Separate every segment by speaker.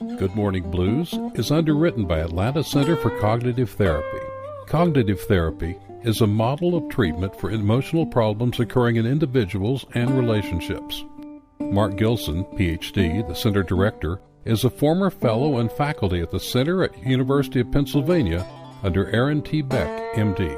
Speaker 1: Good Morning Blues is underwritten by Atlanta Center for Cognitive Therapy. Cognitive therapy is a model of treatment for emotional problems occurring in individuals and relationships. Mark Gilson, Ph.D., the center director, is a former fellow and faculty at the center at University of Pennsylvania under Aaron T. Beck, M.D.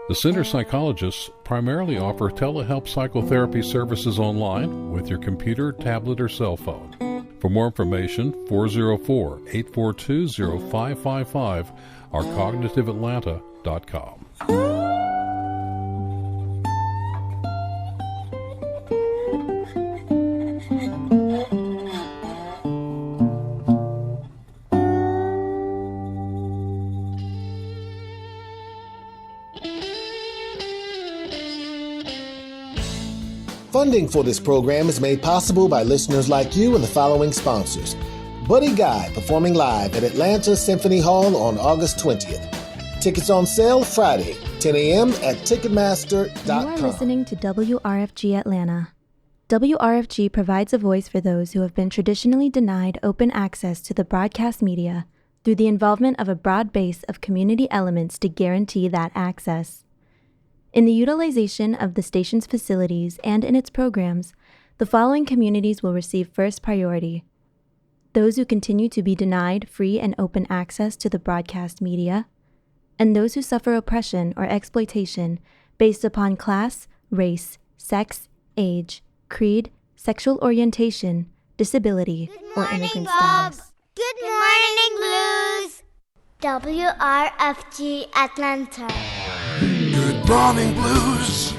Speaker 1: The center psychologists primarily offer telehealth psychotherapy services online with your computer, tablet, or cell phone. For more information, 404-842-0555 or cognitiveatlanta.com.
Speaker 2: Funding for this program is made possible by listeners like you and the following sponsors. Buddy Guy performing live at Atlanta Symphony Hall on August 20th. Tickets on sale Friday, 10 a.m. at Ticketmaster.com.
Speaker 3: You are listening to WRFG Atlanta. WRFG provides a voice for those who have been traditionally denied open access to the broadcast media through the involvement of a broad base of community elements to guarantee that access. In the utilization of the station's facilities and in its programs, the following communities will receive first priority: those who continue to be denied free and open access to the broadcast media, and those who suffer oppression or exploitation based upon class, race, sex, age, creed, sexual orientation, disability, or immigrant status.
Speaker 4: Good morning, Blues! WRFG Atlanta.
Speaker 5: Good morning, Blues.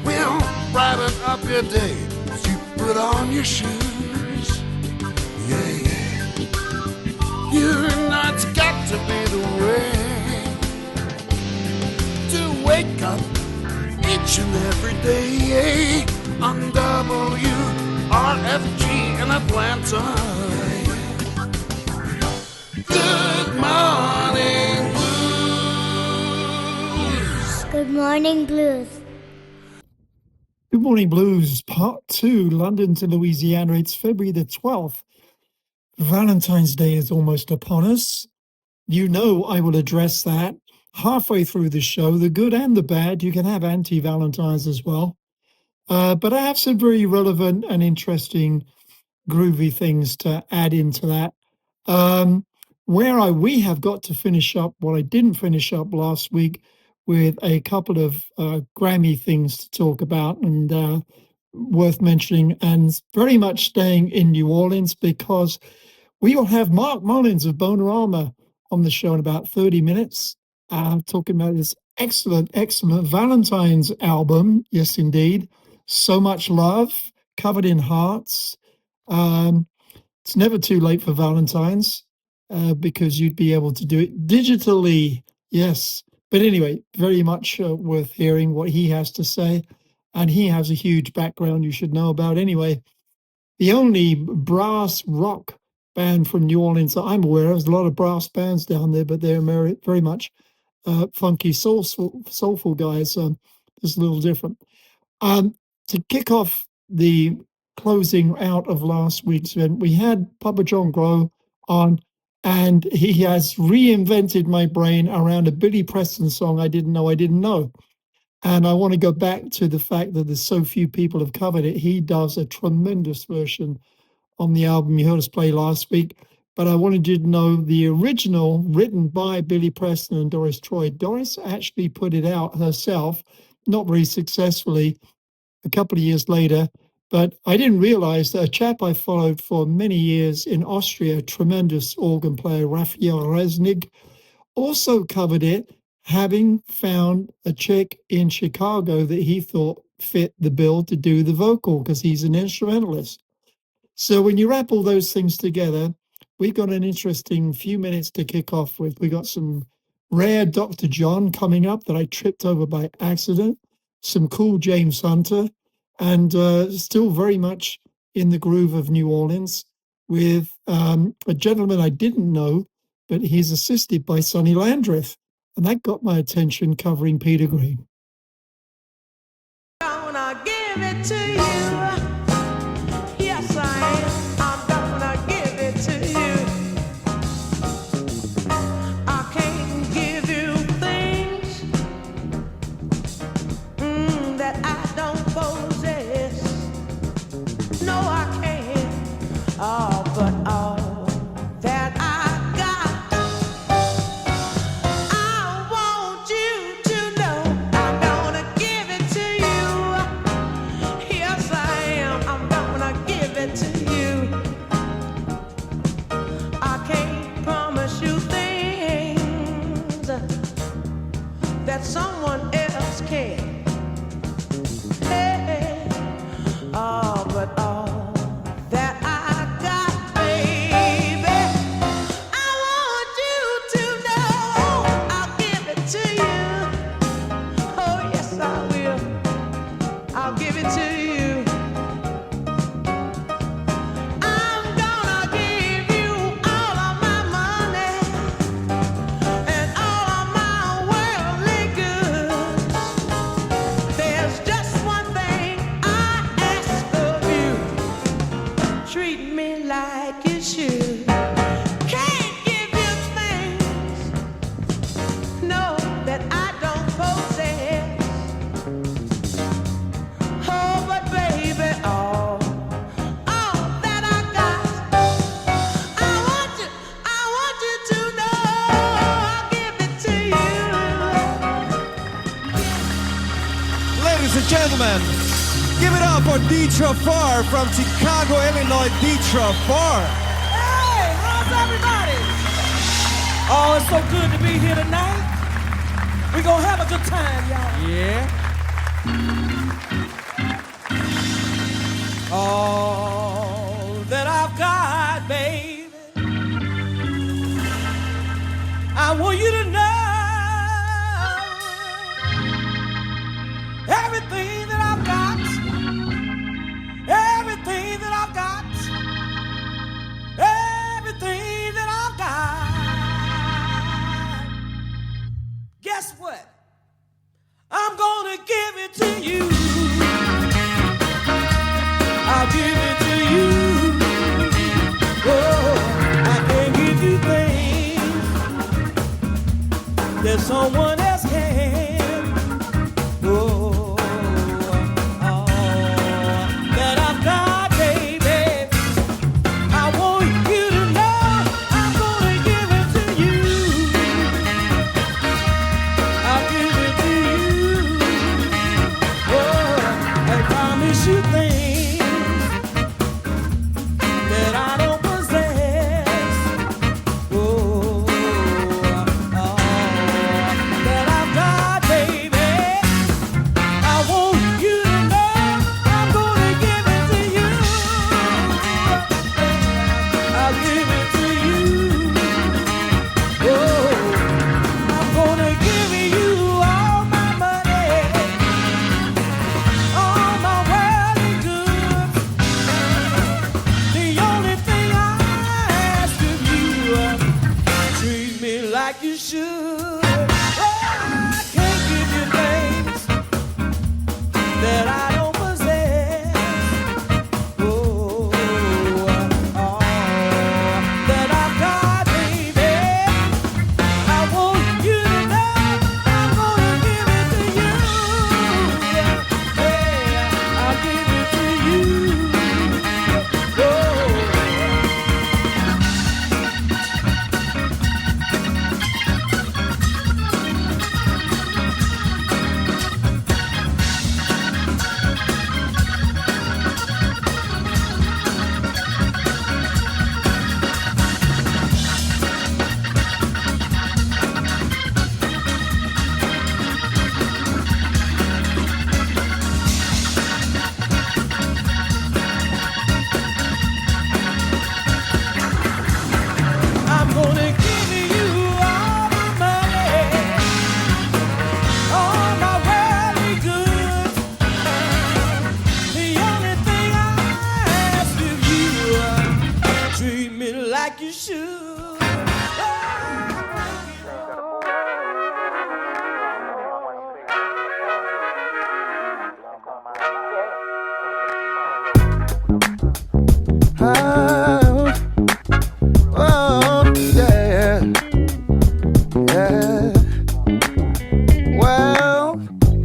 Speaker 5: We'll brighten up your day as you put on your shoes. Yeah, yeah. You know it's got to be the way to wake up each and every day on WRFG in Atlanta. Good morning, Blues.
Speaker 4: Good morning, Blues.
Speaker 6: Good Morning Blues, Part 2, London to Louisiana. It's February the 12th. Valentine's Day is almost upon us. You know I will address that halfway through the show, the good and the bad. You can have anti-Valentines as well. But I have some very relevant and interesting, groovy things to add into that. We have got to finish up what I didn't finish up last week with a couple of Grammy things to talk about and worth mentioning, and very much staying in New Orleans because we will have Mark Mullins of BONERAMA on the show in about 30 minutes, talking about this excellent Valentine's album. Yes, indeed. So Much Love, Covered in Hearts. It's never too late for Valentine's because you'd be able to do it digitally. Yes. But anyway, very much worth hearing what he has to say. And he has a huge background you should know about anyway. The only brass rock band from New Orleans that I'm aware of. There's a lot of brass bands down there, but they're very much funky, soulful guys. It's a little different. To kick off the closing out of last week's event, we had Papa John Grow on, and he has reinvented my brain around a Billy Preston song I didn't know. And I want to go back to the fact that there's so few people have covered it. He does a tremendous version on the album you heard us play last week. But I wanted you to know the original, written by Billy Preston and Doris Troy. Doris actually put it out herself, not very successfully, a couple of years later. But I didn't realize that a chap I followed for many years in Austria, a tremendous organ player, RAPHAEL RESSNIG, also covered it, having found a chick in Chicago that he thought fit the bill to do the vocal because he's an instrumentalist. So when you wrap all those things together, we've got an interesting few minutes to kick off with. We got some rare Dr. John coming up that I tripped over by accident, some cool James Hunter, and still very much in the groove of New Orleans with a gentleman I didn't know, but he's assisted by Sonny Landreth. And that got my attention, covering Peter Green.
Speaker 7: Gonna give it to you. Yes, I am. I'm gonna give it to you. Gentlemen, give it up for Deetra Farr from Chicago, Illinois. Deetra Farr.
Speaker 8: Hey, how's everybody? Oh, it's so good to be here tonight. We're gonna have a good time, y'all.
Speaker 7: Yeah.
Speaker 8: All that I've got, baby, I want you to know. Everything that I've got, everything that I've got, everything that I've got. Guess what? I'm gonna give it to you. I'll give it to you. Oh, I can give you things that someone else can. Oh.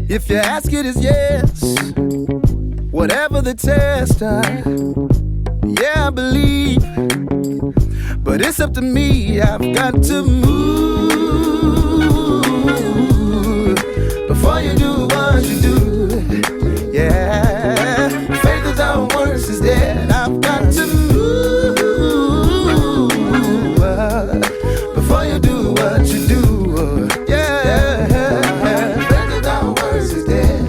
Speaker 9: If you ask it is yes, whatever the test, yeah, I believe. But it's up to me, I've got to move before you do what you do. Yeah, faith without works is dead. I've got to move before you do what you do. Yeah, faith without works is dead.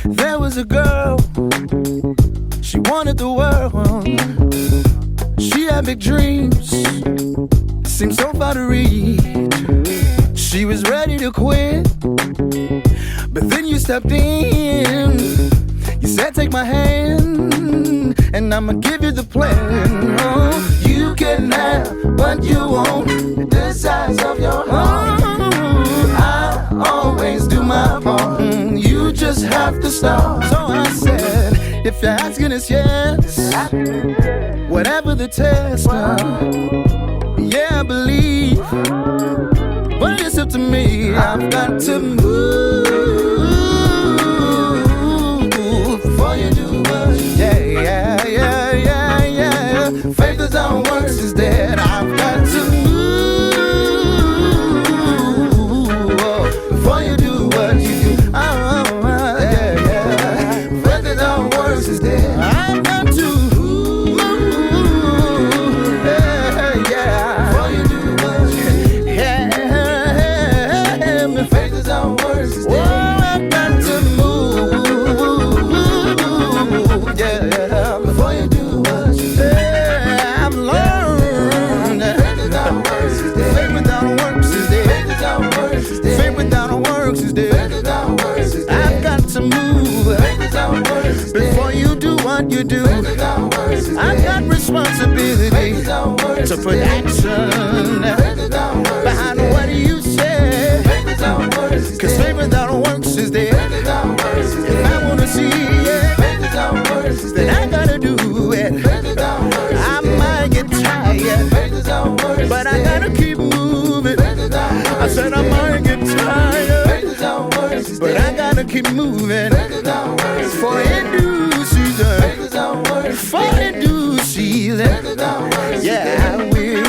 Speaker 9: There was a girl, she wanted the world. She had big dreams, seemed so far to reach. She was ready to quit, but then you stepped in. You said, take my hand, and I'ma give you the plan. Oh, you can have what you want, the size of your heart. I always do my part, you just have to start. So I said, if you're asking us, yes, whatever the test, yeah, I believe. But it's up to me, I've got to move before you do what you do. Yeah. Faith without works is dead. I've got to move before you do what you do. Faith without works is dead. I've got to move before you do what you do. Faith without works is dead. I've got to move, before you do what you do. I've learned faith without works is dead. Faith without works is dead. Faith without works is dead. Faith without works is dead. Faith without works is dead. I've got to move. Faith without works is dead. Before you do what you do. Faith without works is dead. I've got responsibility to put action behind what you say. Cause faith without works is dead. If I wanna see it, then I gotta do it. I might get tired, but I gotta keep moving. I said I might get tired, but I gotta keep moving. For in due season, for in due season, yeah, I will.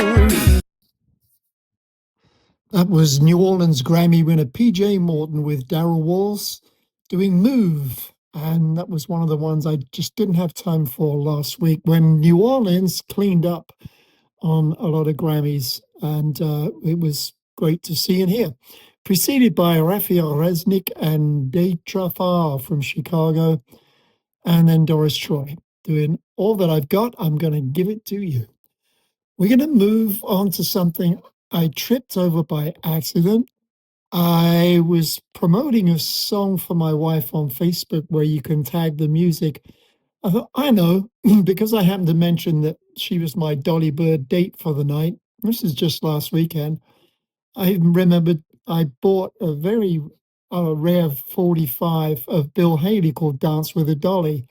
Speaker 6: That was New Orleans Grammy winner PJ Morton with Daryl Walls doing Move. And that was one of the ones I just didn't have time for last week when New Orleans cleaned up on a lot of Grammys. And it was great to see and hear. Preceded by RAPHAEL RESSNIG and Detrafar from Chicago. And then Doris Troy doing All That I've Got, I'm Going to Give It to You. We're going to move on to something I tripped over by accident. I was promoting a song for my wife on Facebook where you can tag the music. I thought, I know, because I happened to mention that she was my Dolly Bird date for the night. This is just last weekend. I remembered I bought a very rare 45 of Bill Haley called Dance with a Dolly.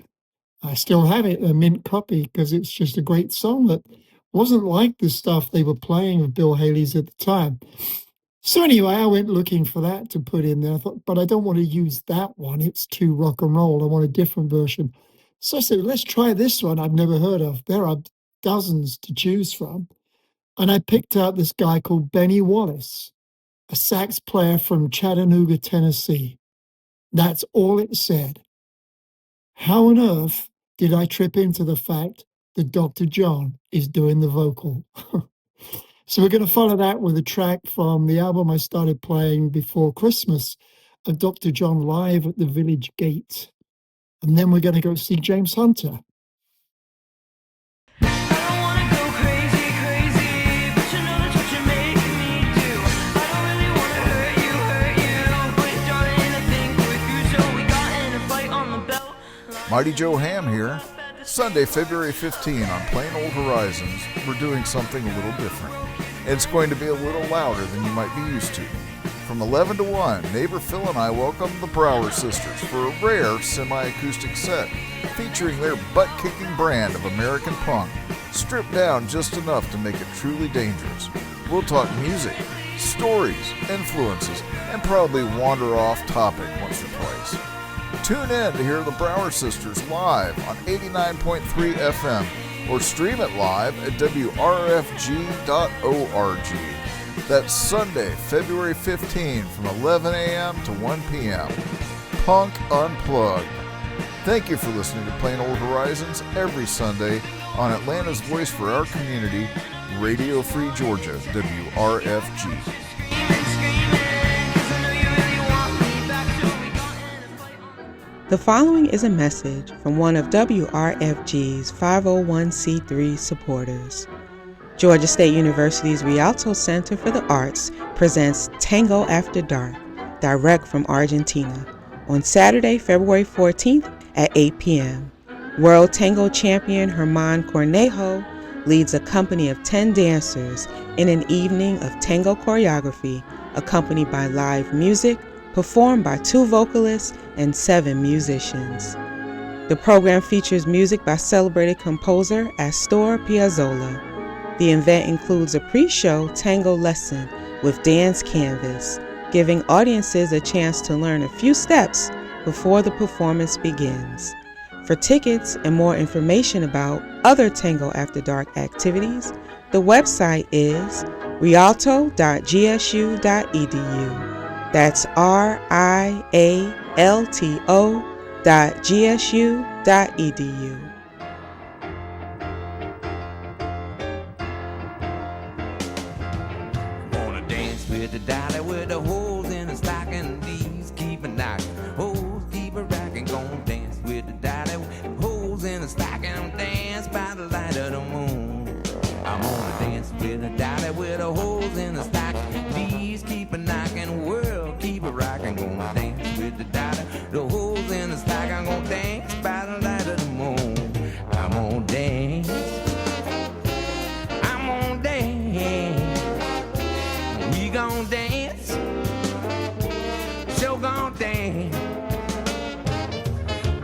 Speaker 6: I still have it, a mint copy, because it's just a great song that wasn't like the stuff they were playing of Bill Haley's at the time. So anyway, I went looking for that to put in there. I thought, but I don't want to use that one. It's too rock and roll. I want a different version. So I said, let's try this one I've never heard of. There are dozens to choose from. And I picked out this guy called Benny Wallace, a sax player from Chattanooga, Tennessee. That's all it said. How on earth did I trip into the fact that Dr. John is doing the vocal? So we're going to follow that with a track from the album I started playing before Christmas of Dr. John live at the Village Gate. And then we're going to go see James Hunter.
Speaker 10: Mighty Joe Ham here. Sunday, February 15 on Plain Old Horizons, we're doing something a little different. It's going to be a little louder than you might be used to. From 11 to 1, neighbor Phil and I welcome the Brower Sisters for a rare semi-acoustic set featuring their butt-kicking brand of American punk, stripped down just enough to make it truly dangerous. We'll talk music, stories, influences, and probably wander off topic once or twice. Tune in to hear the Brower Sisters live on 89.3 FM or stream it live at WRFG.org. That's Sunday, February 15 from 11 a.m. to 1 p.m. Punk Unplugged. Thank you for listening to Plain Old Horizons every Sunday on Atlanta's voice for our community, Radio Free Georgia, WRFG.
Speaker 11: The following is a message from one of WRFG's 501c3 supporters. Georgia State University's Rialto Center for the Arts presents Tango After Dark, direct from Argentina, on Saturday, February 14th at 8 p.m. World Tango champion Germán Cornejo leads a company of 10 dancers in an evening of tango choreography accompanied by live music, performed by 2 vocalists and 7 musicians. The program features music by celebrated composer Astor Piazzolla. The event includes a pre-show tango lesson with dance canvas, giving audiences a chance to learn a few steps before the performance begins. For tickets and more information about other Tango After Dark activities, the website is rialto.gsu.edu. That's rialto.gsu.edu.
Speaker 12: Wanna dance with the dolly with the holes in the stocking. These keep a knocking, holes keep a rocking. Gonna dance with the dolly with holes in the stocking. Dance by the light of the moon. I'm gonna dance with the dolly with the holes in the stocking. These keep a knocking, world keep a rocking. Gonna dance with the dolly, the holes in the stocking. I'm gonna dance by the light of the moon. I'm gonna dance. I'm gonna dance. We gon' dance, so gon' dance.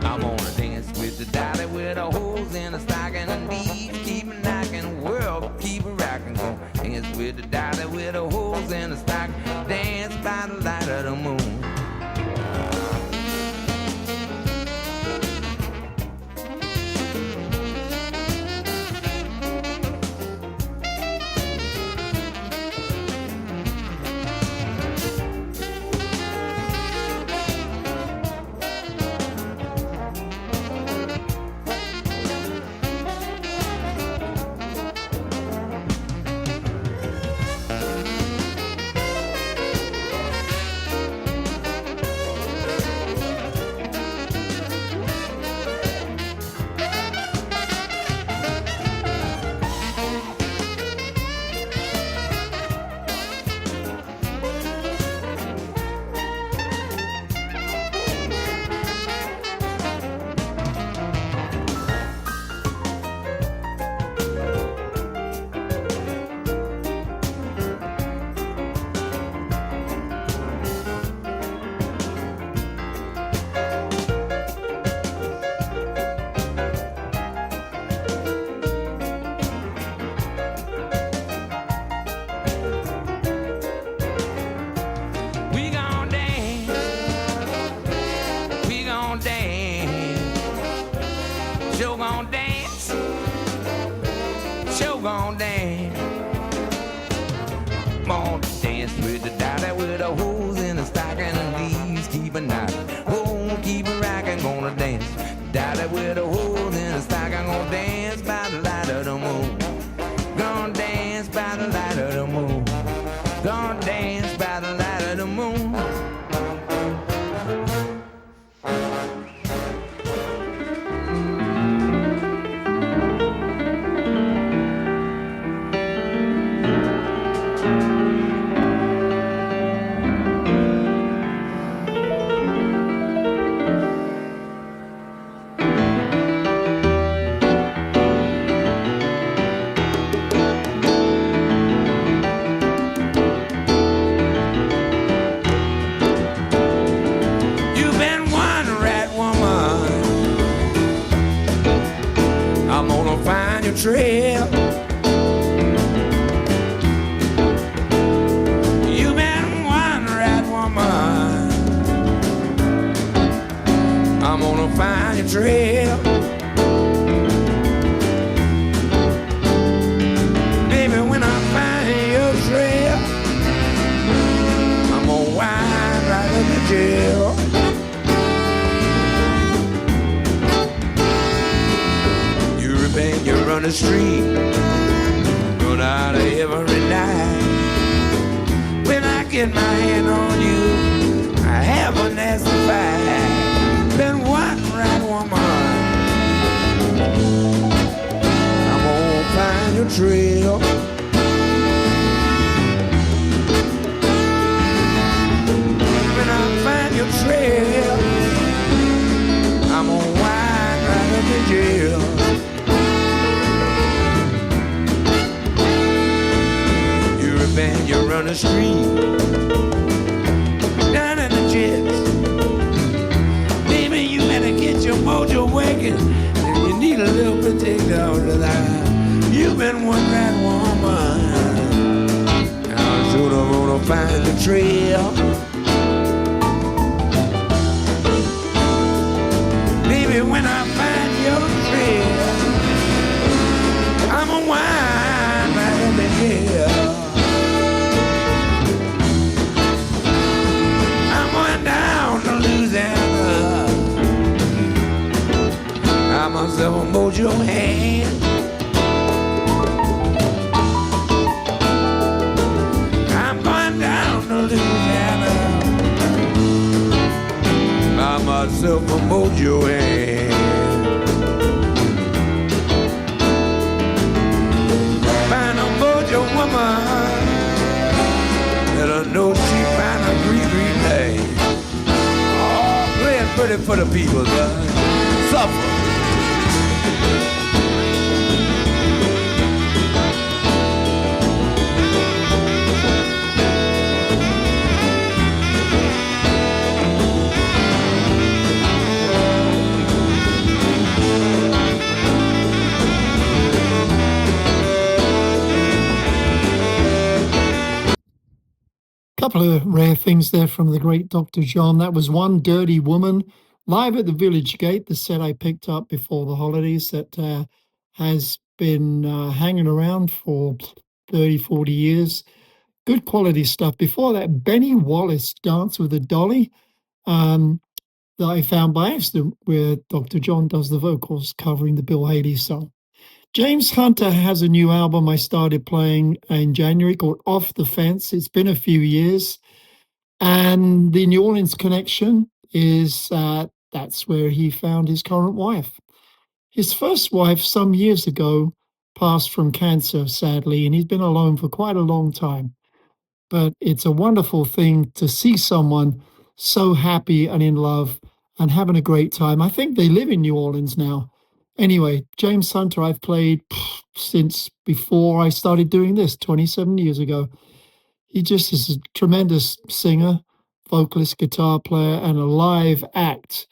Speaker 12: I'm gonna dance with the dolly with the holes in the stocking. And these keep knocking, world keep rocking. Gonna dance with the dolly with the holes in the stocking. Dance by the light of the moon.
Speaker 13: Trail. You've been one rat woman.
Speaker 12: find your trail. Baby, when I find your trail, I'm gonna wind right up the jail. You repent, you run the street, run out of every night. When I get my hand on you, I have a nasty fight. Been one right woman, I'm gonna find your trail. When I find your trail, I'm gonna wind right up in jail. You're a band, you run the street, down in the jets. Baby, you better get your mojo wagon, and you need a little protector all the time. You've been one right woman, now soon I'm gonna find the trail. Baby, when I find your trail, I'm a wine right up in here. I'm going down to Louisiana. I myself a mojo hand. I'm going down to Louisiana. Buy myself a mojo hand. Find a mojo woman that I know she find a green day. Oh, play it pretty for the people, son. Suffer.
Speaker 6: Couple of rare things there from the great Dr. John. That was One Dirty Woman, live at the Village Gate, the set I picked up before the holidays that has been hanging around for 30, 40 years. Good quality stuff. Before that, Benny Wallace, Dance with a Dolly, that I found by accident, where Dr. John does the vocals covering the Bill Haley song. James Hunter has a new album I started playing in January called Off the Fence. It's been a few years. And the New Orleans connection is that's where he found his current wife. His first wife some years ago passed from cancer, sadly, and he's been alone for quite a long time. But it's a wonderful thing to see someone so happy and in love and having a great time. I think they live in New Orleans now. Anyway, James Hunter I've played since before I started doing this 27 years ago. He just is a tremendous singer, vocalist, guitar player, and a live act.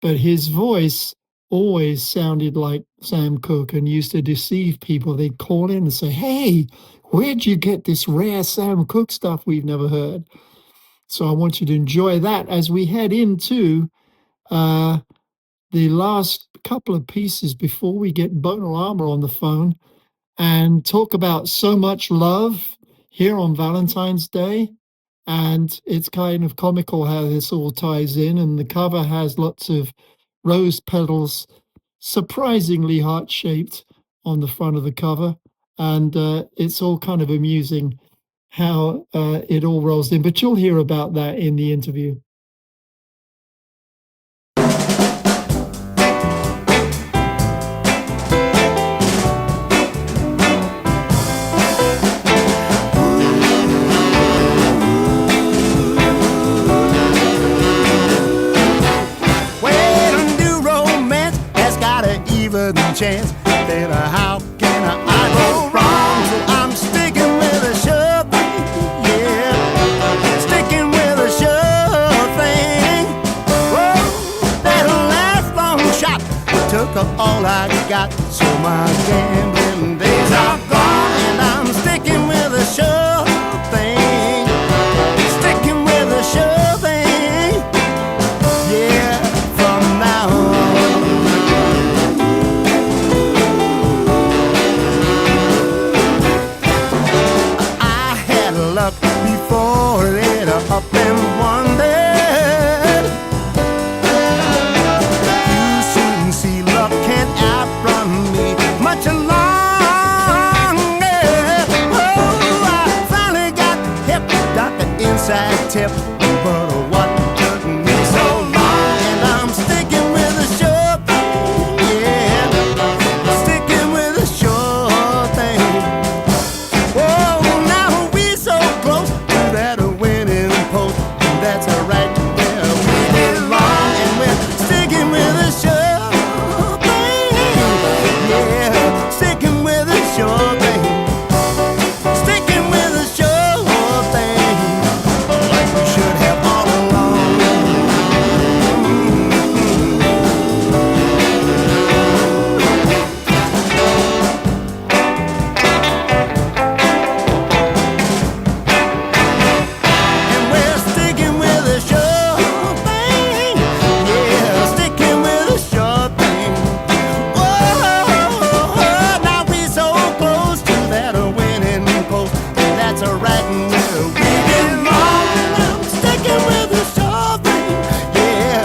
Speaker 6: But his voice always sounded like Sam Cooke and used to deceive people. They'd call in and say, "Hey, where'd you get this rare Sam Cooke stuff we've never heard?" So I want you to enjoy that as we head into the last couple of pieces before we get BONERAMA on the phone and talk about so much love here on Valentine's Day. And it's kind of comical how this all ties in, and the cover has lots of rose petals, surprisingly heart-shaped on the front of the cover, and it's all kind of amusing how it all rolls in, but you'll hear about that in the interview.
Speaker 9: Chance, then how can I go wrong? So I'm sticking with a sure thing, yeah, sticking with a sure thing. Whoa, that last long shot took up all I got, so my gambling days are gone, and I'm sticking with a sure thing, sticking with a sure thing, yeah, from now on. much long. Yeah. Oh, I finally got hip, got the inside tip, but what took me so long? And I'm sticking with the sure thing, yeah, sticking with the sure thing. Oh, now we so close to that winning post, and that's alright. Yeah, we belong, and we're sticking with the sure thing, yeah, sticking with the sure thing, sticking with the sure thing, like we should have all along. And we're sticking with the sure thing, yeah, sticking with the sure thing. Whoa, now we so close to that winning post, and that's alright. And we're winning long, and I'm sticking with the sure thing, yeah,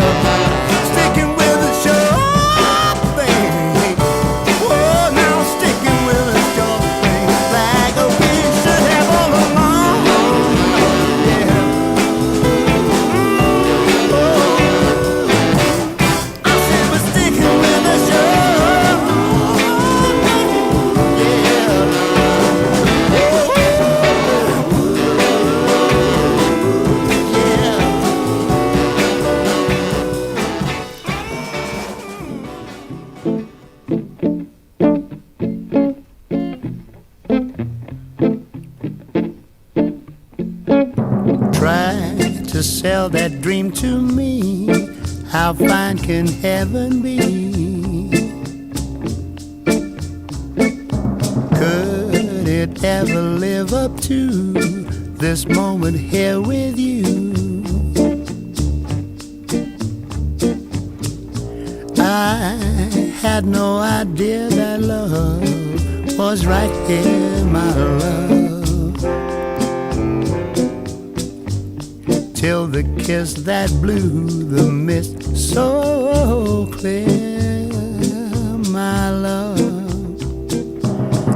Speaker 9: sticking with the sure thing. Whoa, now sticking with the sure thing, like we should have all along. Yeah. I said we're sticking with the sure thing, yeah. Try to sell that dream to me. How fine can heaven be? Could it ever live up to this moment here with you? I had no idea that love was right here, my love. Till the kiss that blew the mist so clear, my love.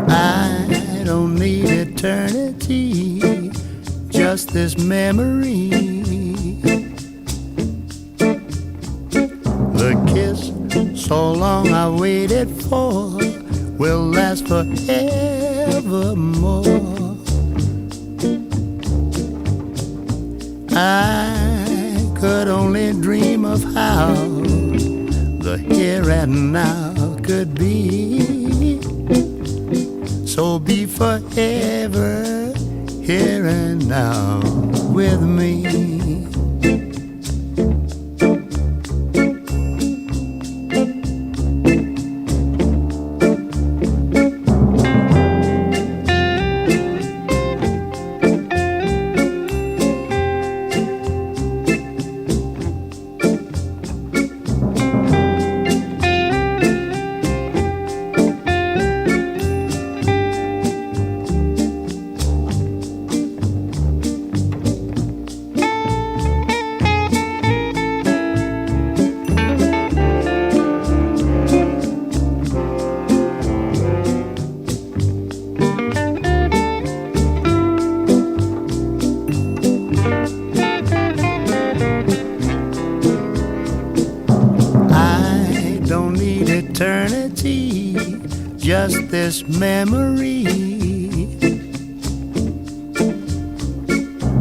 Speaker 9: I don't need eternity, just this memory. The kiss so long I waited for will last forevermore. I could only dream of how the here and now could be. So be forever here and now with me. Just this memory.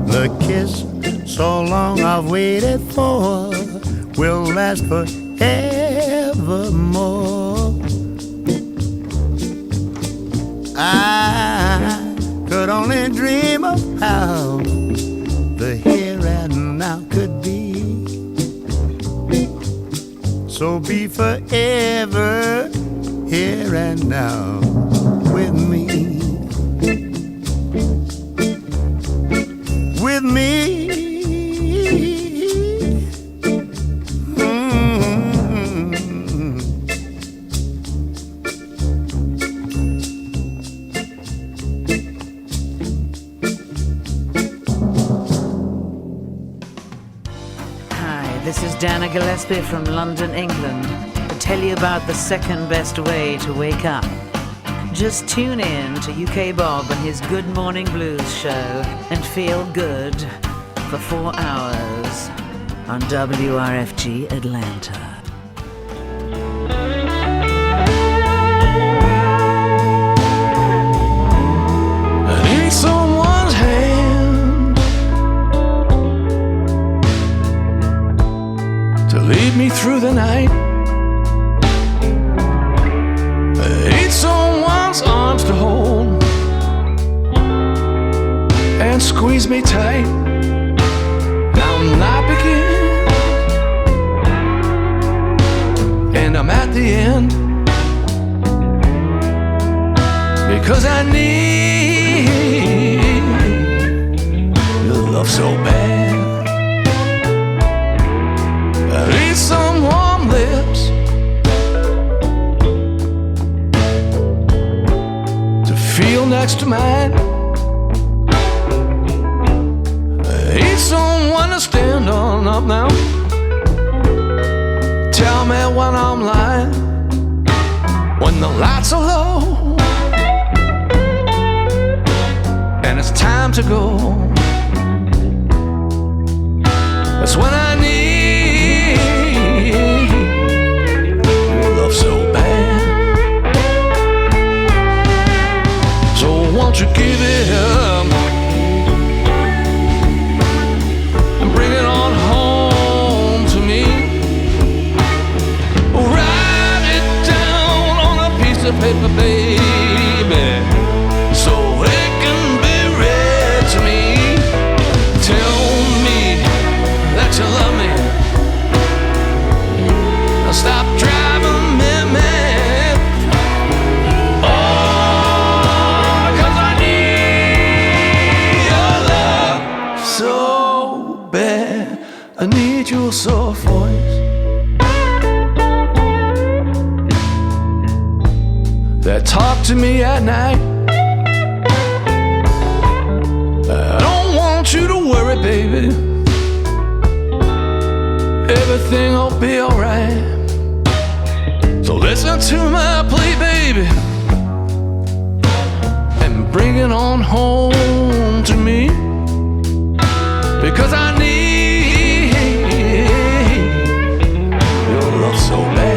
Speaker 9: The kiss so long I've waited for will last forevermore. I could only dream of how the here and now could be. So be forever here and now with me, with me.
Speaker 13: Hi, this is Dana Gillespie from London, England. Tell you about the second best way to wake up. Just tune in to UK Bob and his Good Morning Blues show and feel good for 4 hours on WRFG Atlanta.
Speaker 9: I need someone's hand to lead me through the night. I need someone's arms to hold and squeeze me tight. Now I begin and I'm at the end because I need your love so bad. I need some warm lips to feel next to mine. I need someone to stand on up now. Tell me when I'm lying, when the lights are low and it's time to go. That's when I need your love so bad. So won't you give it up and bring it on home to me. Write it down on a piece of paper, baby, so it can be read to me. Tell me that you love me. Now stop driving me mad. Oh, 'cause I need your love so bad. I need your soft voice that talk to me at night. I don't want you to worry, baby. Everything will be alright. So listen to my plea, baby, and bring it on home to me, because I need your love so bad.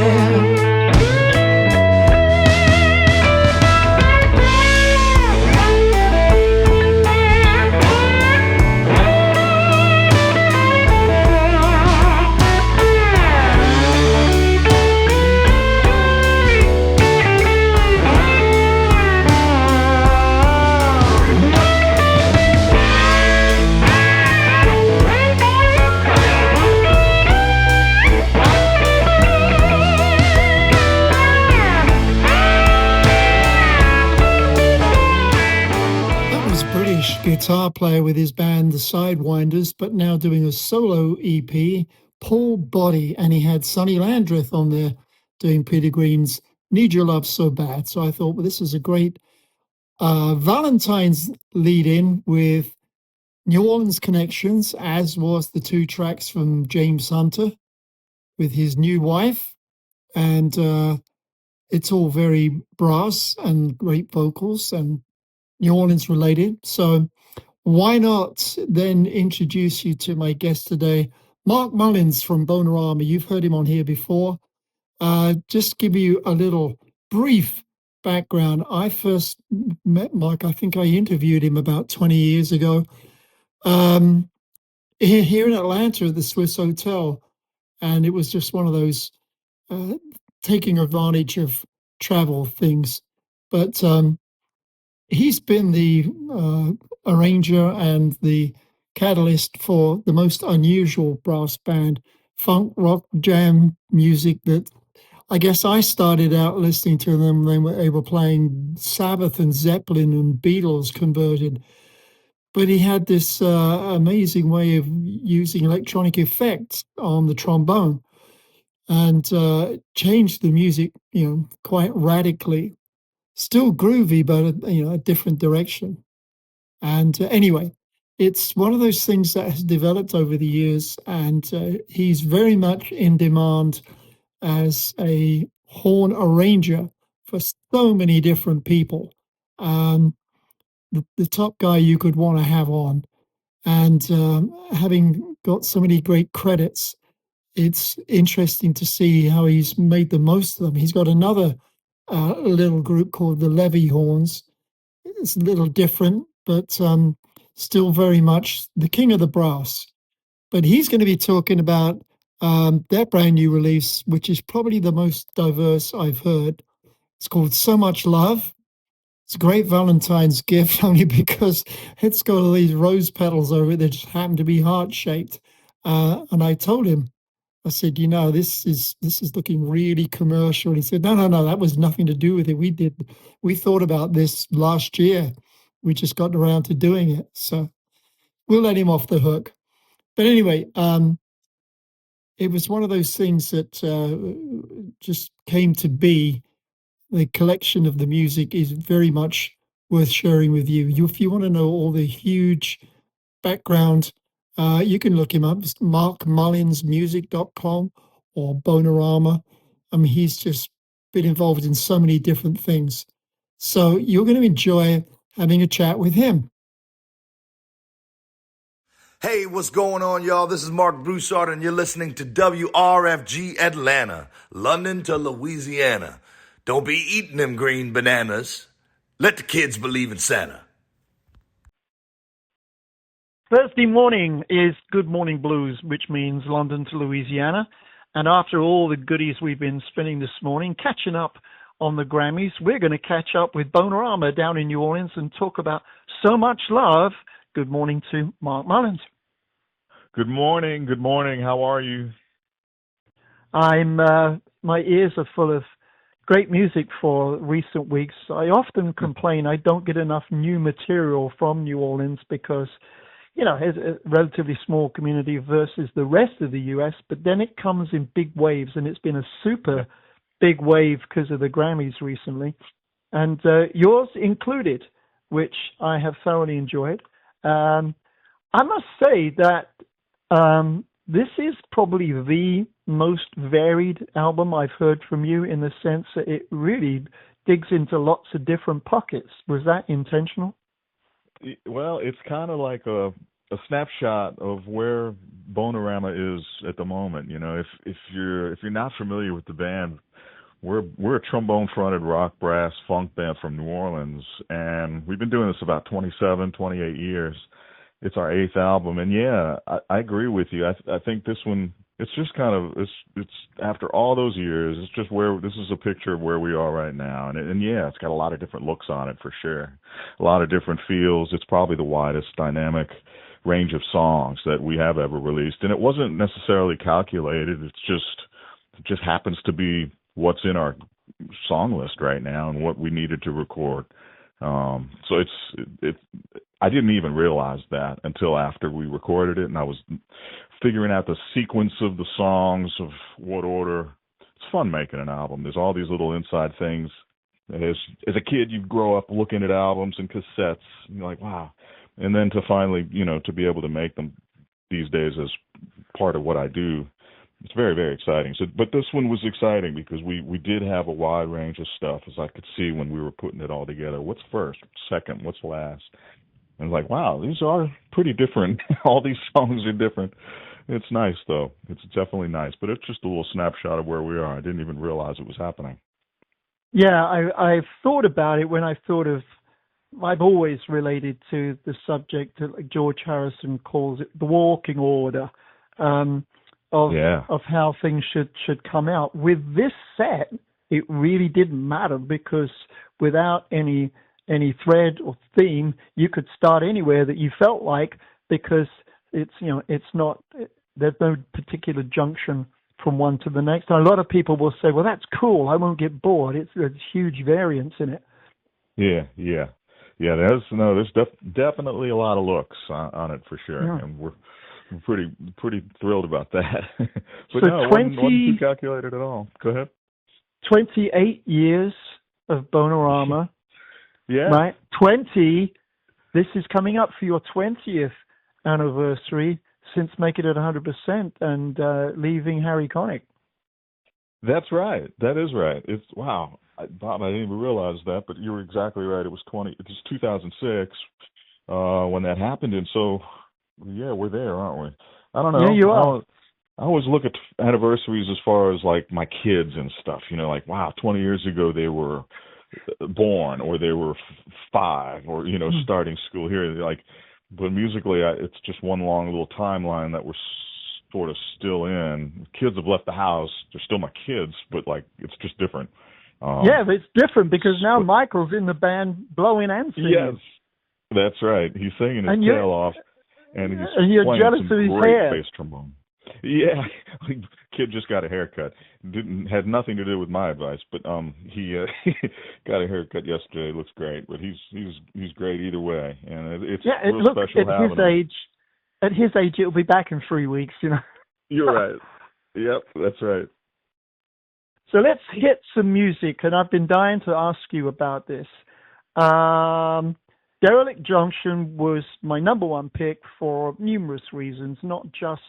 Speaker 6: Guitar player with his band the Sidewinders, but now doing a solo EP, Paul Boddy, and he had Sonny Landreth on there doing Peter Green's Need Your Love So Bad. So I thought, well, this is a great Valentine's lead-in with New Orleans connections, as was the 2 tracks from James Hunter with his new wife, and it's all very brass and great vocals and New Orleans related. So why not then introduce you to my guest today, Mark Mullins from BONERAMA. You've heard him on here before. Just give you a little brief background. I first met Mark, I think I interviewed him about 20 years ago, here in Atlanta at the Swiss Hotel. And it was just one of those taking advantage of travel things. But he's been the arranger and the catalyst for the most unusual brass band, funk, rock, jam music that I guess I started out listening to them when they were playing Sabbath and Zeppelin and Beatles converted. But he had this amazing way of using electronic effects on the trombone and changed the music, quite radically. Still groovy, but a different direction. And anyway, it's one of those things that has developed over the years, and he's very much in demand as a horn arranger for so many different people. The top guy you could want to have on. And having got so many great credits, it's interesting to see how he's made the most of them. He's got another little group called the Levy Horns. It's a little different, but still very much the king of the brass. But he's going to be talking about their brand new release, which is probably the most diverse I've heard. It's called So Much Love. It's a great Valentine's gift only because it's got all these rose petals over it that just happen to be heart-shaped. And I told him, I said, this is looking really commercial. And he said, no, that was nothing to do with it. We thought about this last year. We just got around to doing it. So we'll let him off the hook. But anyway, it was one of those things that just came to be. The collection of the music is very much worth sharing with you. If you want to know all the huge background, you can look him up. It's markmullinsmusic.com or BONERAMA. I mean, he's just been involved in so many different things. So you're going to enjoy having a chat with him.
Speaker 14: Hey, what's going on, y'all? This is Mark Broussard, and you're listening to WRFG Atlanta, London to Louisiana. Don't be eating them green bananas. Let the kids believe in Santa.
Speaker 15: Thursday morning is Good Morning Blues, which means London to Louisiana. And after all the goodies we've been spinning this morning, catching up on the Grammys, we're going to catch up with BONERAMA down in New Orleans and talk about So Much Love. Good morning to Mark Mullins.
Speaker 16: Good morning. Good morning. How are you?
Speaker 15: My ears are full of great music for recent weeks. I often complain I don't get enough new material from New Orleans because, it's a relatively small community versus the rest of the U.S., but then it comes in big waves, and it's been a super big wave because of the Grammys recently, and yours included, which I have thoroughly enjoyed. I must say that this is probably the most varied album I've heard from you in the sense that it really digs into lots of different pockets. Was that intentional?
Speaker 16: Well, it's kind of like a snapshot of where BONERAMA is at the moment. If you're not familiar with the band, we're a trombone-fronted rock brass funk band from New Orleans, and we've been doing this about 27, 28 years. It's our 8th album, and yeah, I agree with you. I think this one, it's just kind of, it's after all those years, it's just this is a picture of where we are right now. And yeah, it's got a lot of different looks on it for sure. A lot of different feels. It's probably the widest dynamic range of songs that we have ever released. And it wasn't necessarily calculated. It just happens to be what's in our song list right now and what we needed to record. So I didn't even realize that until after we recorded it, and I was figuring out the sequence of the songs, of what order. It's fun making an album. There's all these little inside things. As a kid, you grow up looking at albums and cassettes, and you're like, wow. And then to finally, to be able to make them these days as part of what I do, it's very, very exciting. So, but this one was exciting because we did have a wide range of stuff, as I could see when we were putting it all together. What's first? Second? What's last? And like, wow, these are pretty different. All these songs are different. It's nice, though. It's definitely nice. But it's just a little snapshot of where we are. I didn't even realize it was happening.
Speaker 15: Yeah, I've thought about it when I've always related to the subject that George Harrison calls it the walking order of how things should come out. With this set, it really didn't matter because without any thread or theme, you could start anywhere that you felt like, because it's not, there's no particular junction from one to the next. And a lot of people will say, well, that's cool, I won't get bored. There's huge variance in it.
Speaker 16: Yeah. There's definitely a lot of looks on it for sure. Yeah. And we're pretty thrilled about that. But
Speaker 15: so
Speaker 16: no, it wasn't too calculated at all. Go ahead.
Speaker 15: 28 years of BONERAMA.
Speaker 16: Yeah.
Speaker 15: Right? 20. This is coming up for your 20th anniversary since making it 100% and leaving Harry Connick.
Speaker 16: That's right. That is right. It's wow. Bob, I didn't even realize that, but you were exactly right. It was 2006 when that happened, and so yeah, we're there, aren't we? I don't know.
Speaker 15: Yeah, you are.
Speaker 16: I always look at anniversaries as far as like my kids and stuff. You know, like wow, 20 years ago they were born, or they were 5, or starting school here. Like, but musically, it's just one long little timeline that we're sort of still in. Kids have left the house; they're still my kids, but like it's just different.
Speaker 15: Yeah, but it's different because now Michael's in the band blowing and singing.
Speaker 16: Yes, that's right. He's singing his tail off, and
Speaker 15: you're
Speaker 16: playing
Speaker 15: jealous
Speaker 16: some
Speaker 15: of his
Speaker 16: great
Speaker 15: hair.
Speaker 16: bass trombone. Yeah, kid just got a haircut. Had nothing to do with my advice, but he got a haircut yesterday. Looks great, but he's great either way, and it's real special having him.
Speaker 15: At his age, it'll be back in 3 weeks.
Speaker 16: You're right. Yep, that's right.
Speaker 15: So let's hit some music, and I've been dying to ask you about this. Derelict Junction was my number one pick for numerous reasons, not just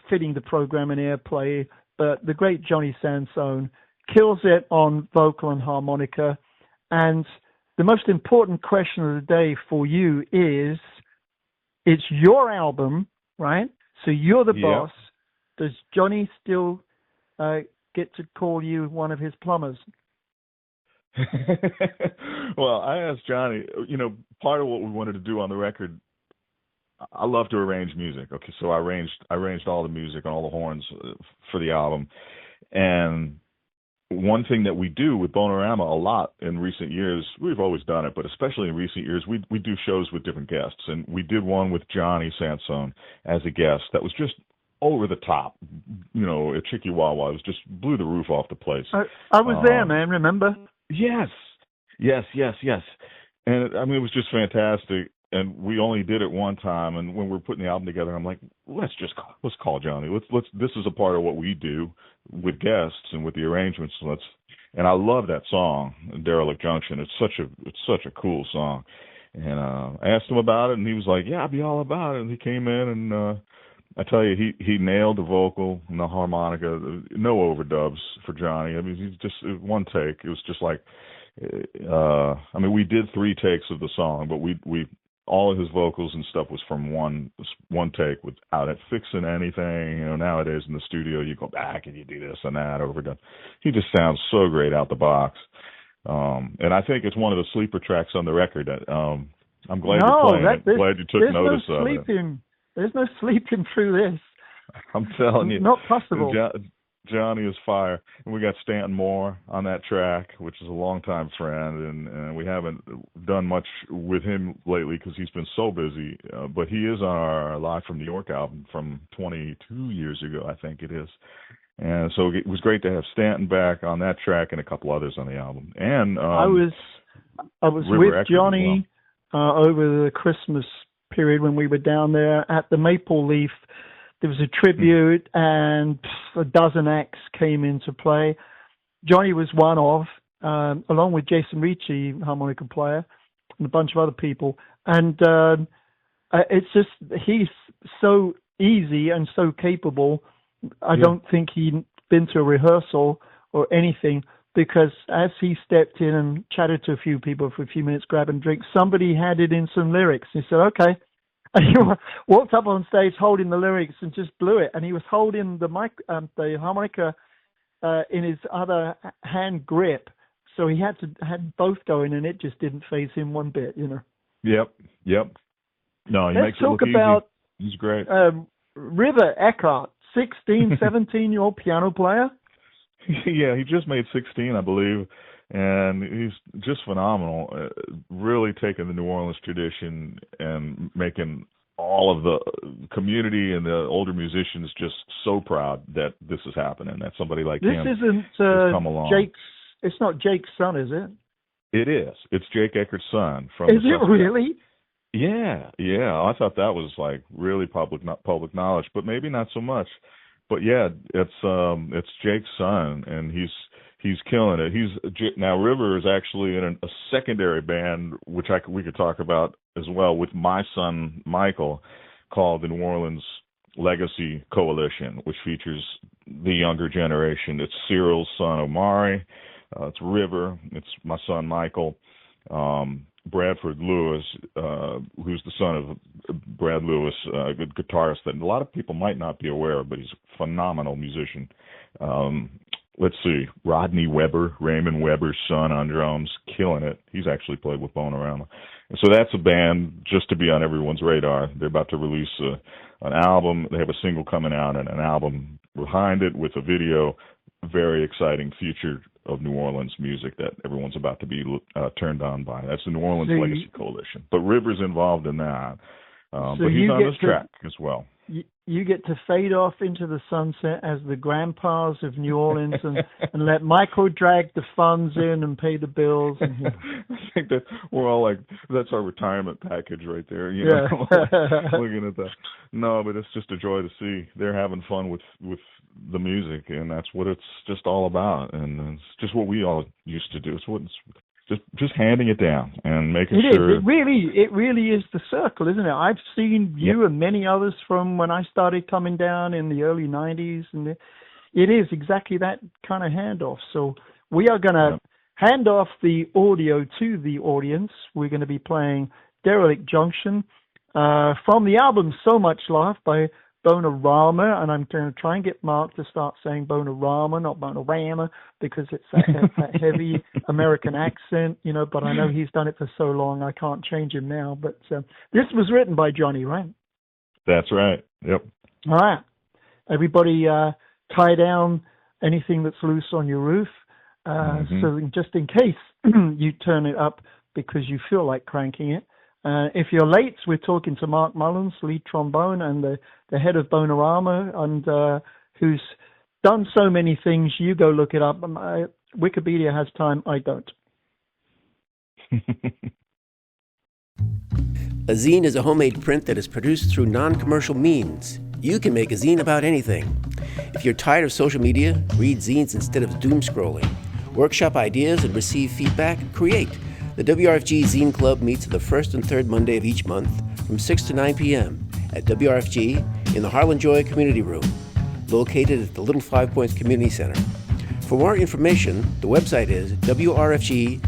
Speaker 15: fitting the program and airplay, but the great Johnny Sansone kills it on vocal and harmonica. And the most important question of the day for you is, it's your album, right? So you're the boss. Does Johnny still get to call you one of his plumbers?
Speaker 16: Well, I asked Johnny, part of what we wanted to do on the record, I love to arrange music. Okay, so I arranged all the music and all the horns for the album. And one thing that we do with BONERAMA a lot in recent years, we've always done it, but especially in recent years, we do shows with different guests. And we did one with Johnny Sansone as a guest that was just over the top, at Chicky-Wawa. It was just blew the roof off the place.
Speaker 15: I was there, man, remember?
Speaker 16: Yes. And I mean, it was just fantastic. And we only did it one time. And when we were putting the album together, I'm like, let's call Johnny. Let's. This is a part of what we do with guests and with the arrangements. And I love that song, Derelict Junction. It's such a cool song. And I asked him about it, and he was like, yeah, I'd be all about it. And he came in, and I tell you, he nailed the vocal and the harmonica. No overdubs for Johnny. I mean, he's just one take. It was just like, I mean, we did 3 takes of the song, but we all of his vocals and stuff was from one take without it fixing anything. Nowadays in the studio, you go back and you do this and that, overdone. He just sounds so great out the box. And I think it's one of the sleeper tracks on the record. I'm glad you're playing it. I'm glad you took notice of it.
Speaker 15: There's no sleeping through this.
Speaker 16: I'm telling you.
Speaker 15: Not possible.
Speaker 16: Johnny is fire. And we got Stanton Moore on that track, which is a longtime friend, and we haven't done much with him lately because he's been so busy. But he is on our Live from New York album from 22 years ago, I think it is. And so it was great to have Stanton back on that track and a couple others on the album. And
Speaker 15: I was with Johnny over the Christmas period when we were down there at the Maple Leaf. There was a tribute, and a dozen acts came into play. Johnny was one of, along with Jason Ricci, harmonica player, and a bunch of other people. And it's just, he's so easy and so capable. I don't think he'd been to a rehearsal or anything, because as he stepped in and chatted to a few people for a few minutes, grabbing drinks, somebody handed in some lyrics. He said, okay. And he walked up on stage holding the lyrics and just blew it. And he was holding the the harmonica in his other hand grip, so he had both going, and it just didn't faze him one bit,
Speaker 16: Yep. No, he
Speaker 15: Let's
Speaker 16: makes it
Speaker 15: talk
Speaker 16: look
Speaker 15: about
Speaker 16: easy. He's great.
Speaker 15: River Eckhart, 16, 17-year-old piano player.
Speaker 16: Yeah, he just made 16, I believe. And he's just phenomenal, really taking the New Orleans tradition and making all of the community and the older musicians just so proud that this is happening, that somebody like him
Speaker 15: has come along. It's not Jake's son, is it?
Speaker 16: It is. It's Jake Eckert's son.
Speaker 15: Is it really?
Speaker 16: Yeah. I thought that was like really public knowledge, but maybe not so much. But yeah, it's Jake's son, and he's killing it. Now River is actually in a secondary band, which we could talk about as well, with my son Michael, called the New Orleans Legacy Coalition, which features the younger generation. It's Cyril's son Omari, It's River. It's my son Michael. Bradford Lewis, who's the son of Brad Lewis, a good guitarist that a lot of people might not be aware of, but he's a phenomenal musician. Let's see, Rodney Weber, Raymond Weber's son on drums, killing it. He's actually played with BONERAMA. And so that's a band just to be on everyone's radar. They're about to release an album. They have a single coming out and an album behind it with a video. Very exciting future of New Orleans music that everyone's about to be turned on by. That's the New Orleans Legacy Coalition. But River's involved in that. But he's on this track as well.
Speaker 15: You get to fade off into the sunset as the grandpas of New Orleans and let Michael drag the funds in and pay the bills. And
Speaker 16: I think that we're all like, that's our retirement package right there. You know, looking at that. No, but it's just a joy to see they're having fun with the music, and that's what it's just all about. And it's just what we all used to do. It's what it's just handing it down and making sure.
Speaker 15: It really is the circle, isn't it? I've seen you and many others from when I started coming down in the early 90s, and it is exactly that kind of handoff. So we are going to hand off the audio to the audience. We're going to be playing Derelict Junction from the album So Much Love by BONERAMA, and I'm going to try and get Mark to start saying BONERAMA, not BONERAMA, because it's that heavy American accent, you know, but I know he's done it for so long, I can't change him now. But this was written by Johnny, right?
Speaker 16: That's right. Yep.
Speaker 15: All right. Everybody tie down anything that's loose on your roof. So just in case you turn it up because you feel like cranking it. If you're late, we're talking to Mark Mullins, lead trombone, and the head of BONERAMA, and who's done so many things. You go look it up. Wikipedia has time. I don't.
Speaker 17: A zine is a homemade print that is produced through non-commercial means. You can make a zine about anything. If you're tired of social media, read zines instead of doom scrolling. Workshop ideas and receive feedback. Create. The WRFG Zine Club meets the first and third Monday of each month from 6 to 9 p.m. at WRFG in the Harlan Joy Community Room, located at the Little Five Points Community Center. For more information, the website is wrfg.org/zine.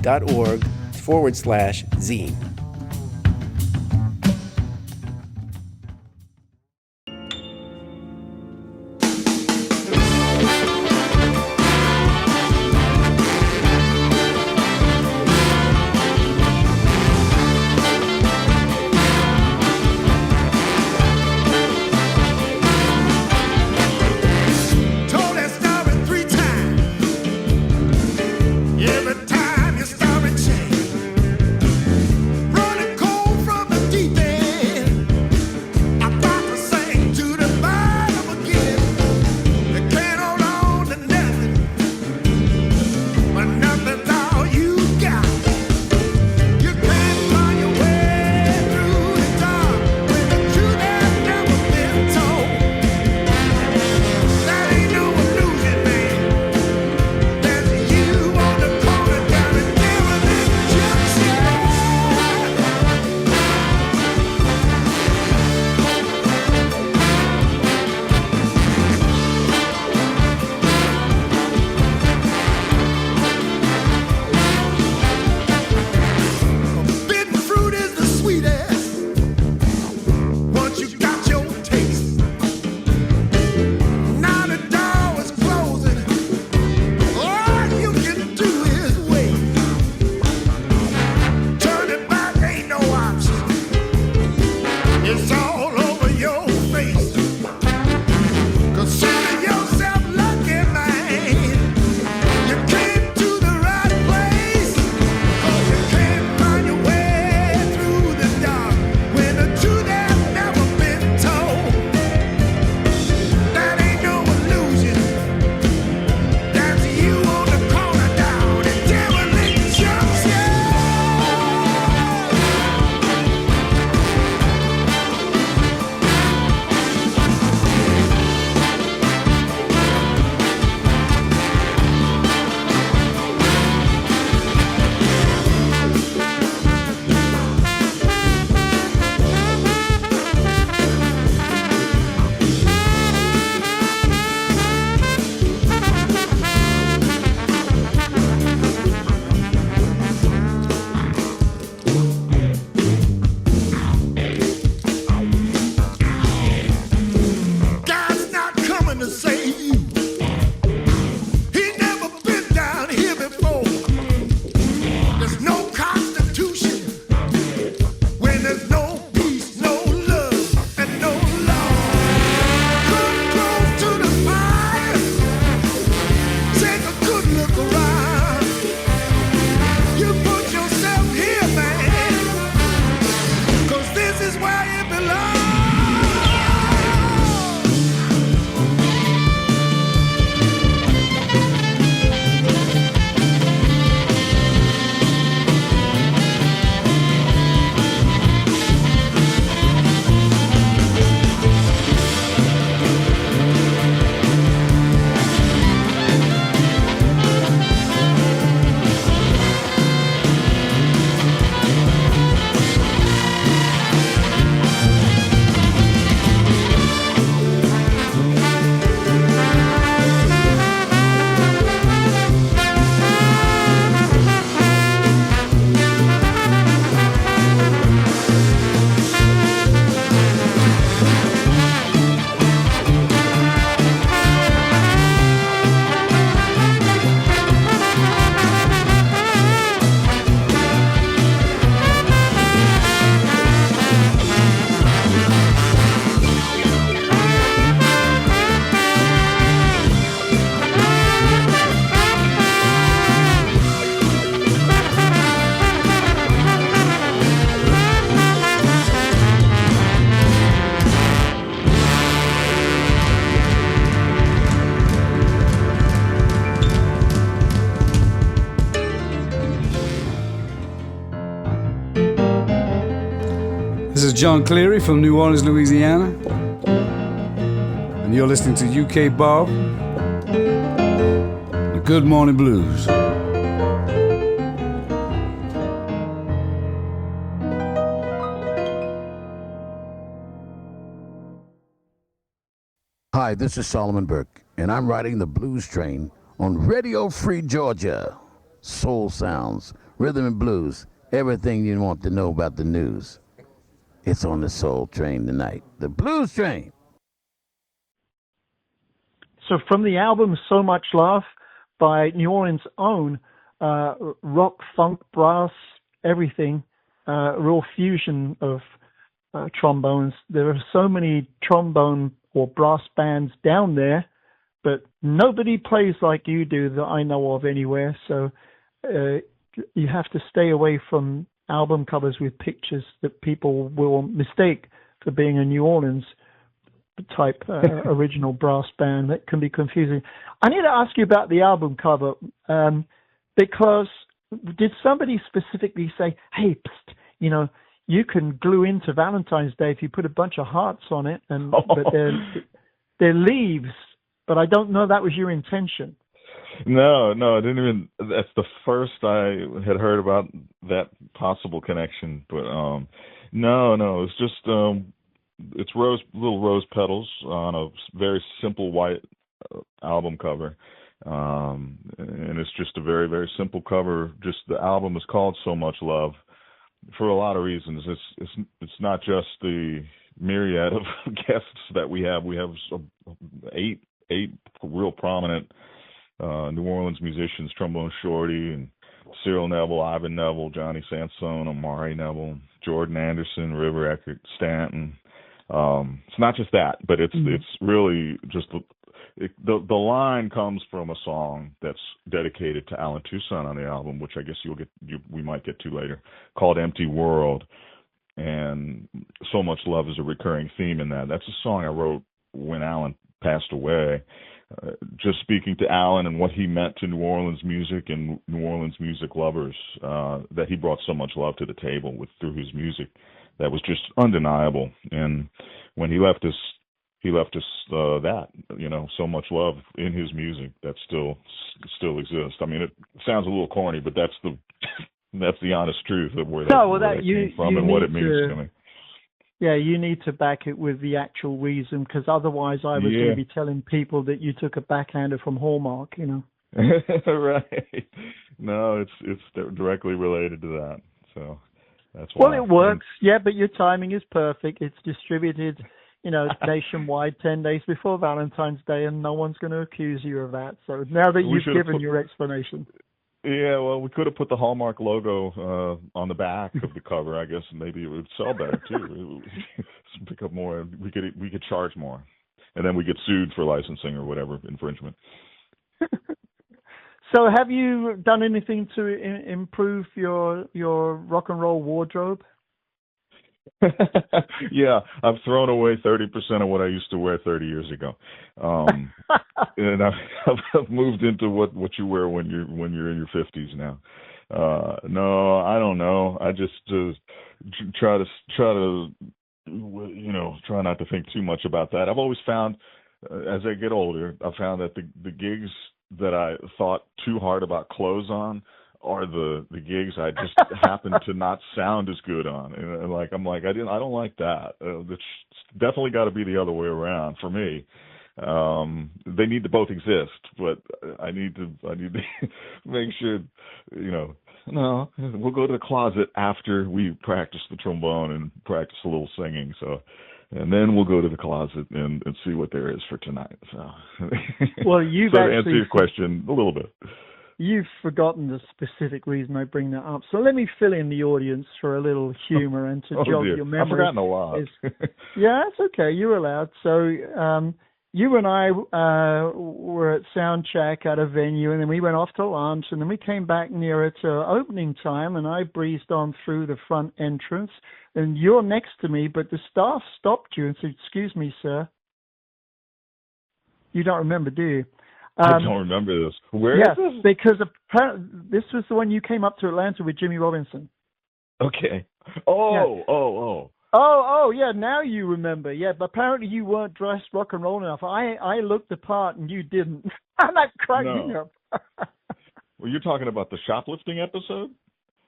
Speaker 5: Every time your story change.
Speaker 18: This is John Cleary from New Orleans, Louisiana, and you're listening to UK Bob, the Good Morning Blues.
Speaker 19: Hi, this is Solomon Burke, and I'm riding the blues train on Radio Free Georgia. Soul sounds, rhythm and blues, everything you want to know about the news. It's on the Soul Train tonight, the Blues Train.
Speaker 15: So from the album So Much Love by New Orleans' own rock, funk, brass, everything, real fusion of trombones. There are so many trombone or brass bands down there, but nobody plays like you do that I know of anywhere. So you have to stay away from album covers with pictures that people will mistake for being a New Orleans type original brass band. That can be confusing. I need to ask you about the album cover because did somebody specifically say, hey, psst, you know, you can glue into Valentine's Day if you put a bunch of hearts on it, and but they're leaves. But I don't know that was your intention.
Speaker 16: No, I didn't even. That's the first I had heard about that possible connection. But no, it's just it's little rose petals on a very simple white album cover, and it's just a very, very simple cover. Just the album is called So Much Love for a lot of reasons. It's not just the myriad of guests that we have. We have eight real prominent New Orleans musicians: Trombone Shorty and Cyril Neville, Ivan Neville, Johnny Sansone, Amari Neville, Jordan Anderson, River Eckert, Stanton. It's not just that, but it's really just the line comes from a song that's dedicated to Alan Toussaint on the album, which I guess we might get to later, called Empty World. And So Much Love is a recurring theme in that. That's a song I wrote when Alan passed away, just speaking to Alan and what he meant to New Orleans music and New Orleans music lovers, that he brought so much love to the table through his music. That was just undeniable. And when he left us that, you know, so much love in his music that still exists. I mean, it sounds a little corny, but that's the honest truth of where that came from and what it means to me.
Speaker 15: Yeah, you need to back it with the actual reason, because otherwise I was going to be telling people that you took a backhander from Hallmark, you know.
Speaker 16: Right. No, it's directly related to that. So that's why.
Speaker 15: Well, it works. Yeah, but your timing is perfect. It's distributed, you know, nationwide 10 days before Valentine's Day, and no one's going to accuse you of that. So now that you've given your explanation.
Speaker 16: Yeah, well, we could have put the Hallmark logo on the back of the cover, I guess, and maybe it would sell better too. Pick up more. We could charge more, and then we get sued for licensing or whatever infringement.
Speaker 15: So, have you done anything to improve your rock and roll wardrobe?
Speaker 16: Yeah, I've thrown away 30% of what I used to wear 30 years ago, and I've moved into what you wear when you're in your 50s now. No, I don't know. I just try to try not to think too much about that. I've always found, as I get older, I found that the gigs that I thought too hard about clothes on are the gigs I just happen to not sound as good on, and I don't like that. It's definitely got to be the other way around for me. They need to both exist, but I need to make sure, no, we'll go to the closet after we practice the trombone and practice a little singing. So, and then we'll go to the closet and see what there is for tonight. So,
Speaker 15: well, you've
Speaker 16: to answer your question a little bit.
Speaker 15: You've forgotten the specific reason I bring that up. So let me fill in the audience for a little humor and to jog your memory.
Speaker 16: I've forgotten a lot.
Speaker 15: Yeah, it's okay. You're allowed. So you and I were at sound check at a venue, and then we went off to lunch, and then we came back nearer to opening time, and I breezed on through the front entrance, and you're next to me, but the staff stopped you and said, "Excuse me, sir." You don't remember, do you?
Speaker 16: I don't remember this. Where is this?
Speaker 15: Because this was the one you came up to Atlanta with Jimmy Robinson.
Speaker 16: Okay. Oh.
Speaker 15: Oh, yeah, now you remember. Yeah, but apparently you weren't dressed rock and roll enough. I looked the part and you didn't. And that cracked me up.
Speaker 16: Well, you're talking about the shoplifting episode?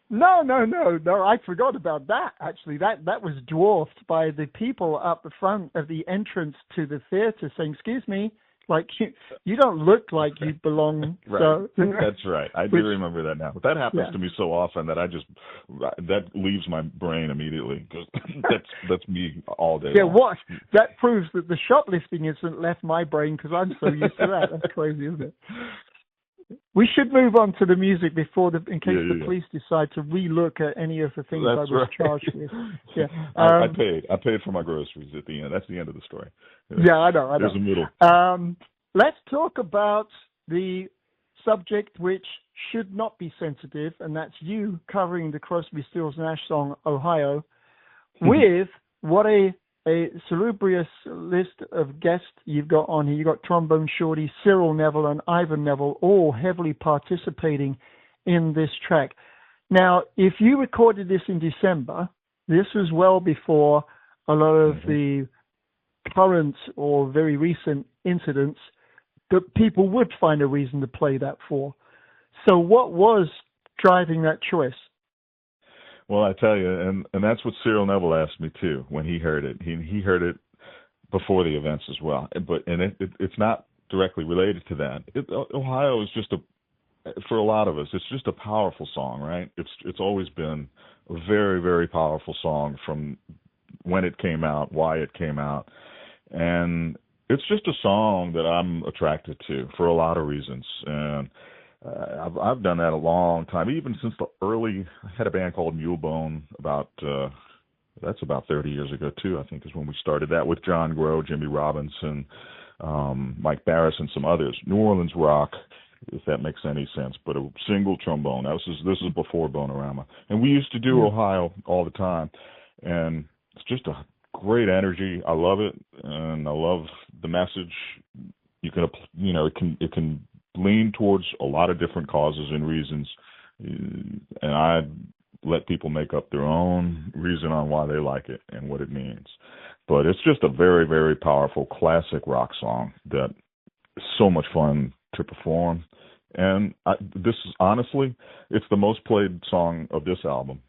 Speaker 15: No, I forgot about that, actually. That was dwarfed by the people up the front of the entrance to the theater saying, excuse me, like, you don't look like you belong.
Speaker 16: Right.
Speaker 15: So,
Speaker 16: That's right. I do remember that now. But that happens to me so often that that leaves my brain immediately, because that's me all day long.
Speaker 15: What? That proves that the shoplifting isn't left my brain, because I'm so used to that. That's crazy, isn't it? We should move on to the music before in case the police decide to relook at any of the things I was charged with. Yeah,
Speaker 16: I paid for my groceries at the end. That's the end of the story.
Speaker 15: Yeah, I know.
Speaker 16: There's a middle.
Speaker 15: Let's talk about the subject which should not be sensitive, and that's you covering the Crosby, Stills, Nash song "Ohio" with what a salubrious list of guests you've got on here. You've got Trombone Shorty, Cyril Neville, and Ivan Neville, all heavily participating in this track. Now, if you recorded this in December, this was well before a lot of the current or very recent incidents that people would find a reason to play that for. So what was driving that choice?
Speaker 16: Well, I tell you, and that's what Cyril Neville asked me too when he heard it. He heard it before the events as well, but it's not directly related to that. Ohio is just for a lot of us, it's just a powerful song, right? It's always been a very, very powerful song from when it came out, why it came out, and it's just a song that I'm attracted to for a lot of reasons. And I've done that a long time, even since I had a band called Mulebone that's about 30 years ago too, I think, is when we started that with John Grow, Jimmy Robinson, Mike Barris, and some others. New Orleans rock, if that makes any sense, but a single trombone. This is before Bonerama. And we used to do Ohio all the time, and it's just a great energy. I love it, and I love the message. It can lean towards a lot of different causes and reasons, and I let people make up their own reason on why they like it and what it means. But it's just a very, very powerful classic rock song that is so much fun to perform. And this is honestly, it's the most played song of this album,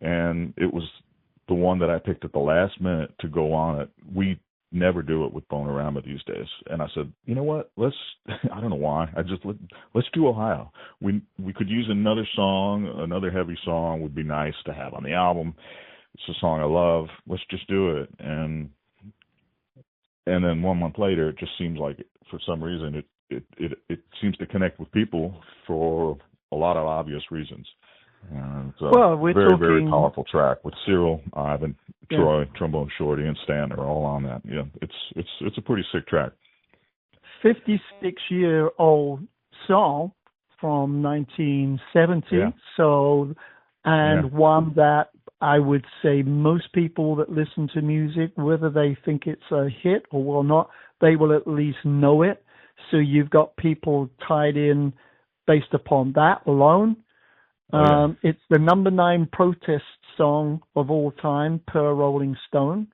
Speaker 16: and it was the one that I picked at the last minute to go on it. We never do it with Bonerama these days, and I said, you know what? I don't know why. Let's do Ohio. We could use another song, another heavy song would be nice to have on the album. It's a song I love. Let's just do it. And then 1 month later, it just seems like, for some reason, it seems to connect with people for a lot of obvious reasons. It's a very powerful track with Cyril, Ivan, Troy, Trombone Shorty, and Stan are all on that. Yeah, it's a pretty sick track.
Speaker 15: 56-year-old song from 1970. Yeah. So, one that I would say most people that listen to music, whether they think it's a hit or will not, they will at least know it. So you've got people tied in based upon that alone. It's the number 9 protest song of all time per Rolling Stone.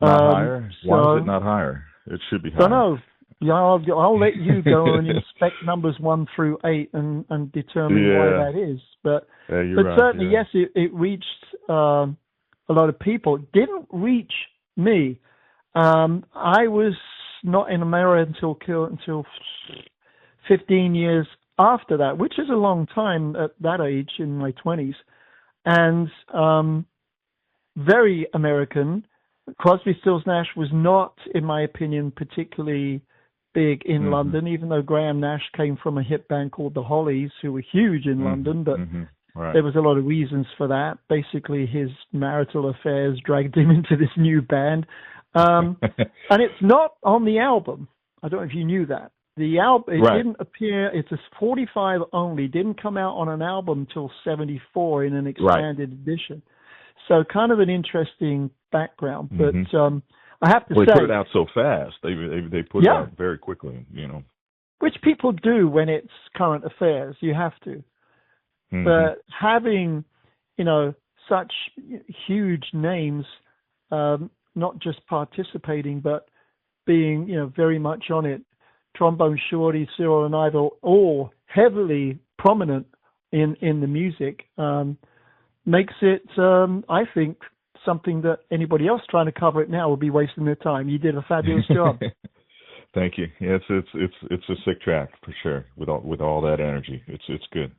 Speaker 16: Not higher? Why is it not higher? It should be higher.
Speaker 15: I don't know. Yeah, I'll let you go and inspect numbers 1 through 8 and determine why that is. But right, certainly, yes, it reached a lot of people. It didn't reach me. I was not in America until 15 years after that, which is a long time at that age, in my 20s, and very American. Crosby, Stills, Nash was not, in my opinion, particularly big in London, even though Graham Nash came from a hit band called the Hollies, who were huge in London, but there was a lot of reasons for that. Basically, his marital affairs dragged him into this new band. And it's not on the album. I don't know if you knew that. The album, it didn't appear, it's a 45 only, didn't come out on an album until 74 in an expanded edition. So kind of an interesting background. But I have to say...
Speaker 16: They put it out so fast. They put it out very quickly,
Speaker 15: Which people do when it's current affairs. You have to. But having, such huge names not just participating, but being, very much on it. Trombone Shorty, Cyril, and I are all heavily prominent in the music. Makes it, I think, something that anybody else trying to cover it now would be wasting their time. You did a fabulous job.
Speaker 16: Thank you. Yeah, it's a sick track for sure. With all that energy, it's good.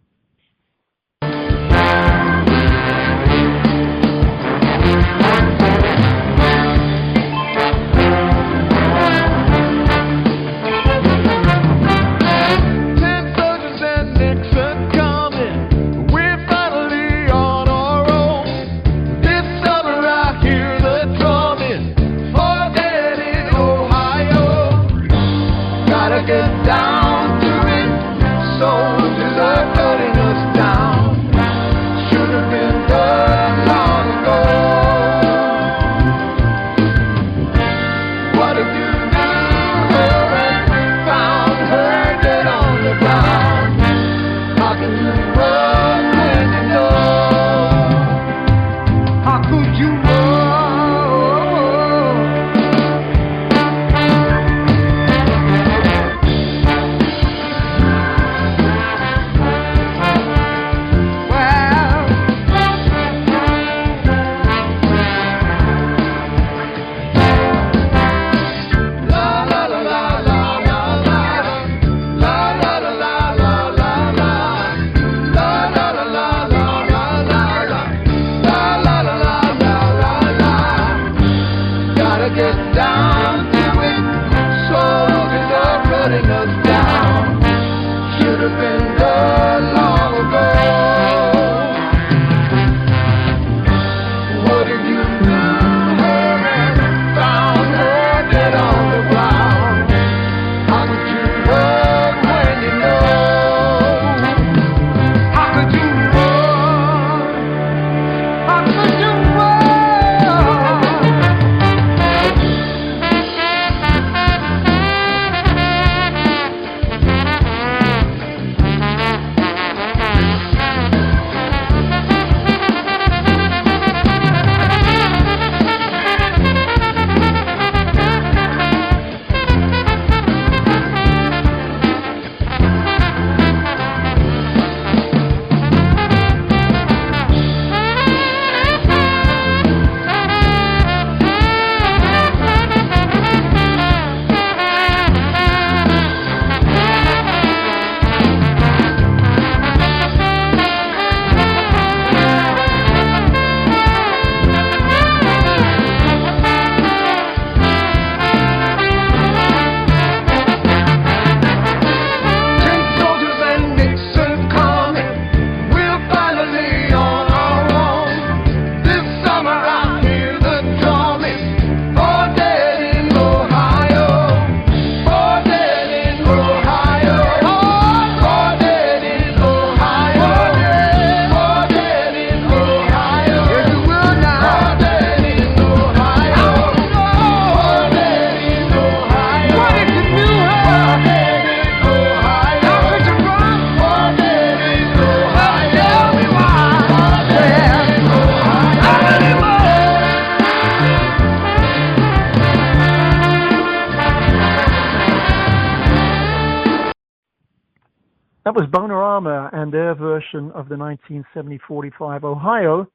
Speaker 15: That was BONERAMA and their version of the 1970-45 Ohio,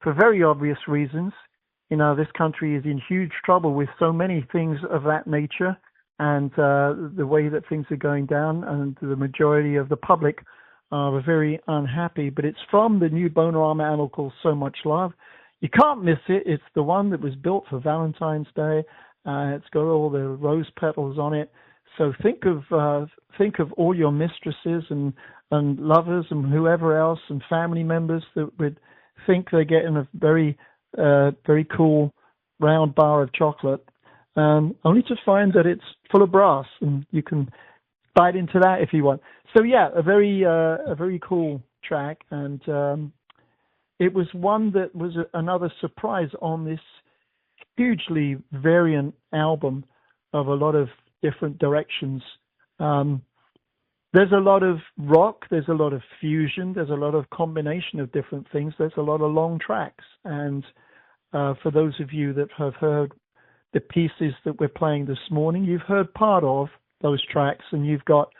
Speaker 15: for very obvious reasons. This country is in huge trouble with so many things of that nature, and the way that things are going down, and the majority of the public are very unhappy. But it's from the new BONERAMA album called So Much Love. You can't miss it. It's the one that was built for Valentine's Day. It's got all the rose petals on it. So think of all your mistresses and lovers and whoever else and family members that would think they're getting a very very cool round bar of chocolate, only to find that it's full of brass, and you can bite into that if you want. So yeah, a very cool track, and it was one that was another surprise on this hugely variant album of a lot of different directions. There's a lot of rock, there's a lot of fusion, there's a lot of combination of different things, there's a lot of long tracks, and for those of you that have heard the pieces that we're playing this morning, you've heard part of those tracks, and you've got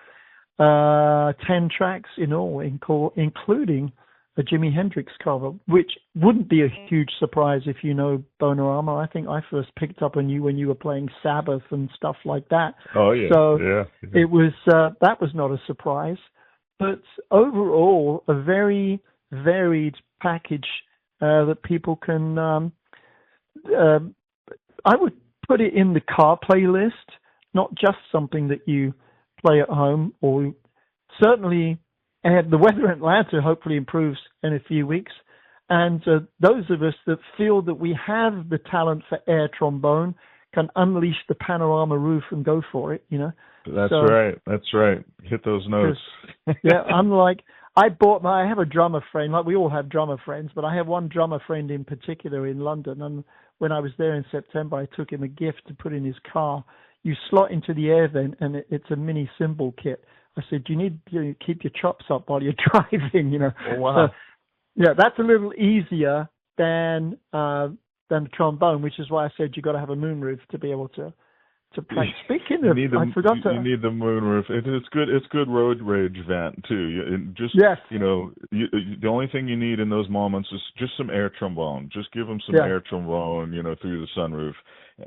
Speaker 15: 10 tracks in all, including a Jimi Hendrix cover, which wouldn't be a huge surprise if you know BONERAMA. I think I first picked up on you when you were playing Sabbath and stuff like that.
Speaker 16: Oh, yeah.
Speaker 15: So
Speaker 16: yeah.
Speaker 15: it was that was not a surprise. But overall, a very varied package that people can... I would put it in the car playlist, not just something that you play at home, or certainly... And the weather in Atlanta hopefully improves in a few weeks. And those of us that feel that we have the talent for air trombone can unleash the panorama roof and go for it, you know.
Speaker 16: That's right. That's right. Hit those notes.
Speaker 15: Yeah, I have a drummer friend, like we all have drummer friends, but I have one drummer friend in particular in London. And when I was there in September, I took him a gift to put in his car. You slot into the air vent, and it's a mini cymbal kit. I said, you need to keep your chops up while you're driving, you know.
Speaker 16: Oh, wow.
Speaker 15: So, yeah, that's a little easier than the trombone, which is why I said you got to have a moonroof to be able to play. Speaking of, I forgot to.
Speaker 16: You need the moonroof. It's good. It's good road rage vent too.
Speaker 15: Yes.
Speaker 16: You know, the only thing you need in those moments is just some air trombone. Just give them some air trombone, you know, through the sunroof.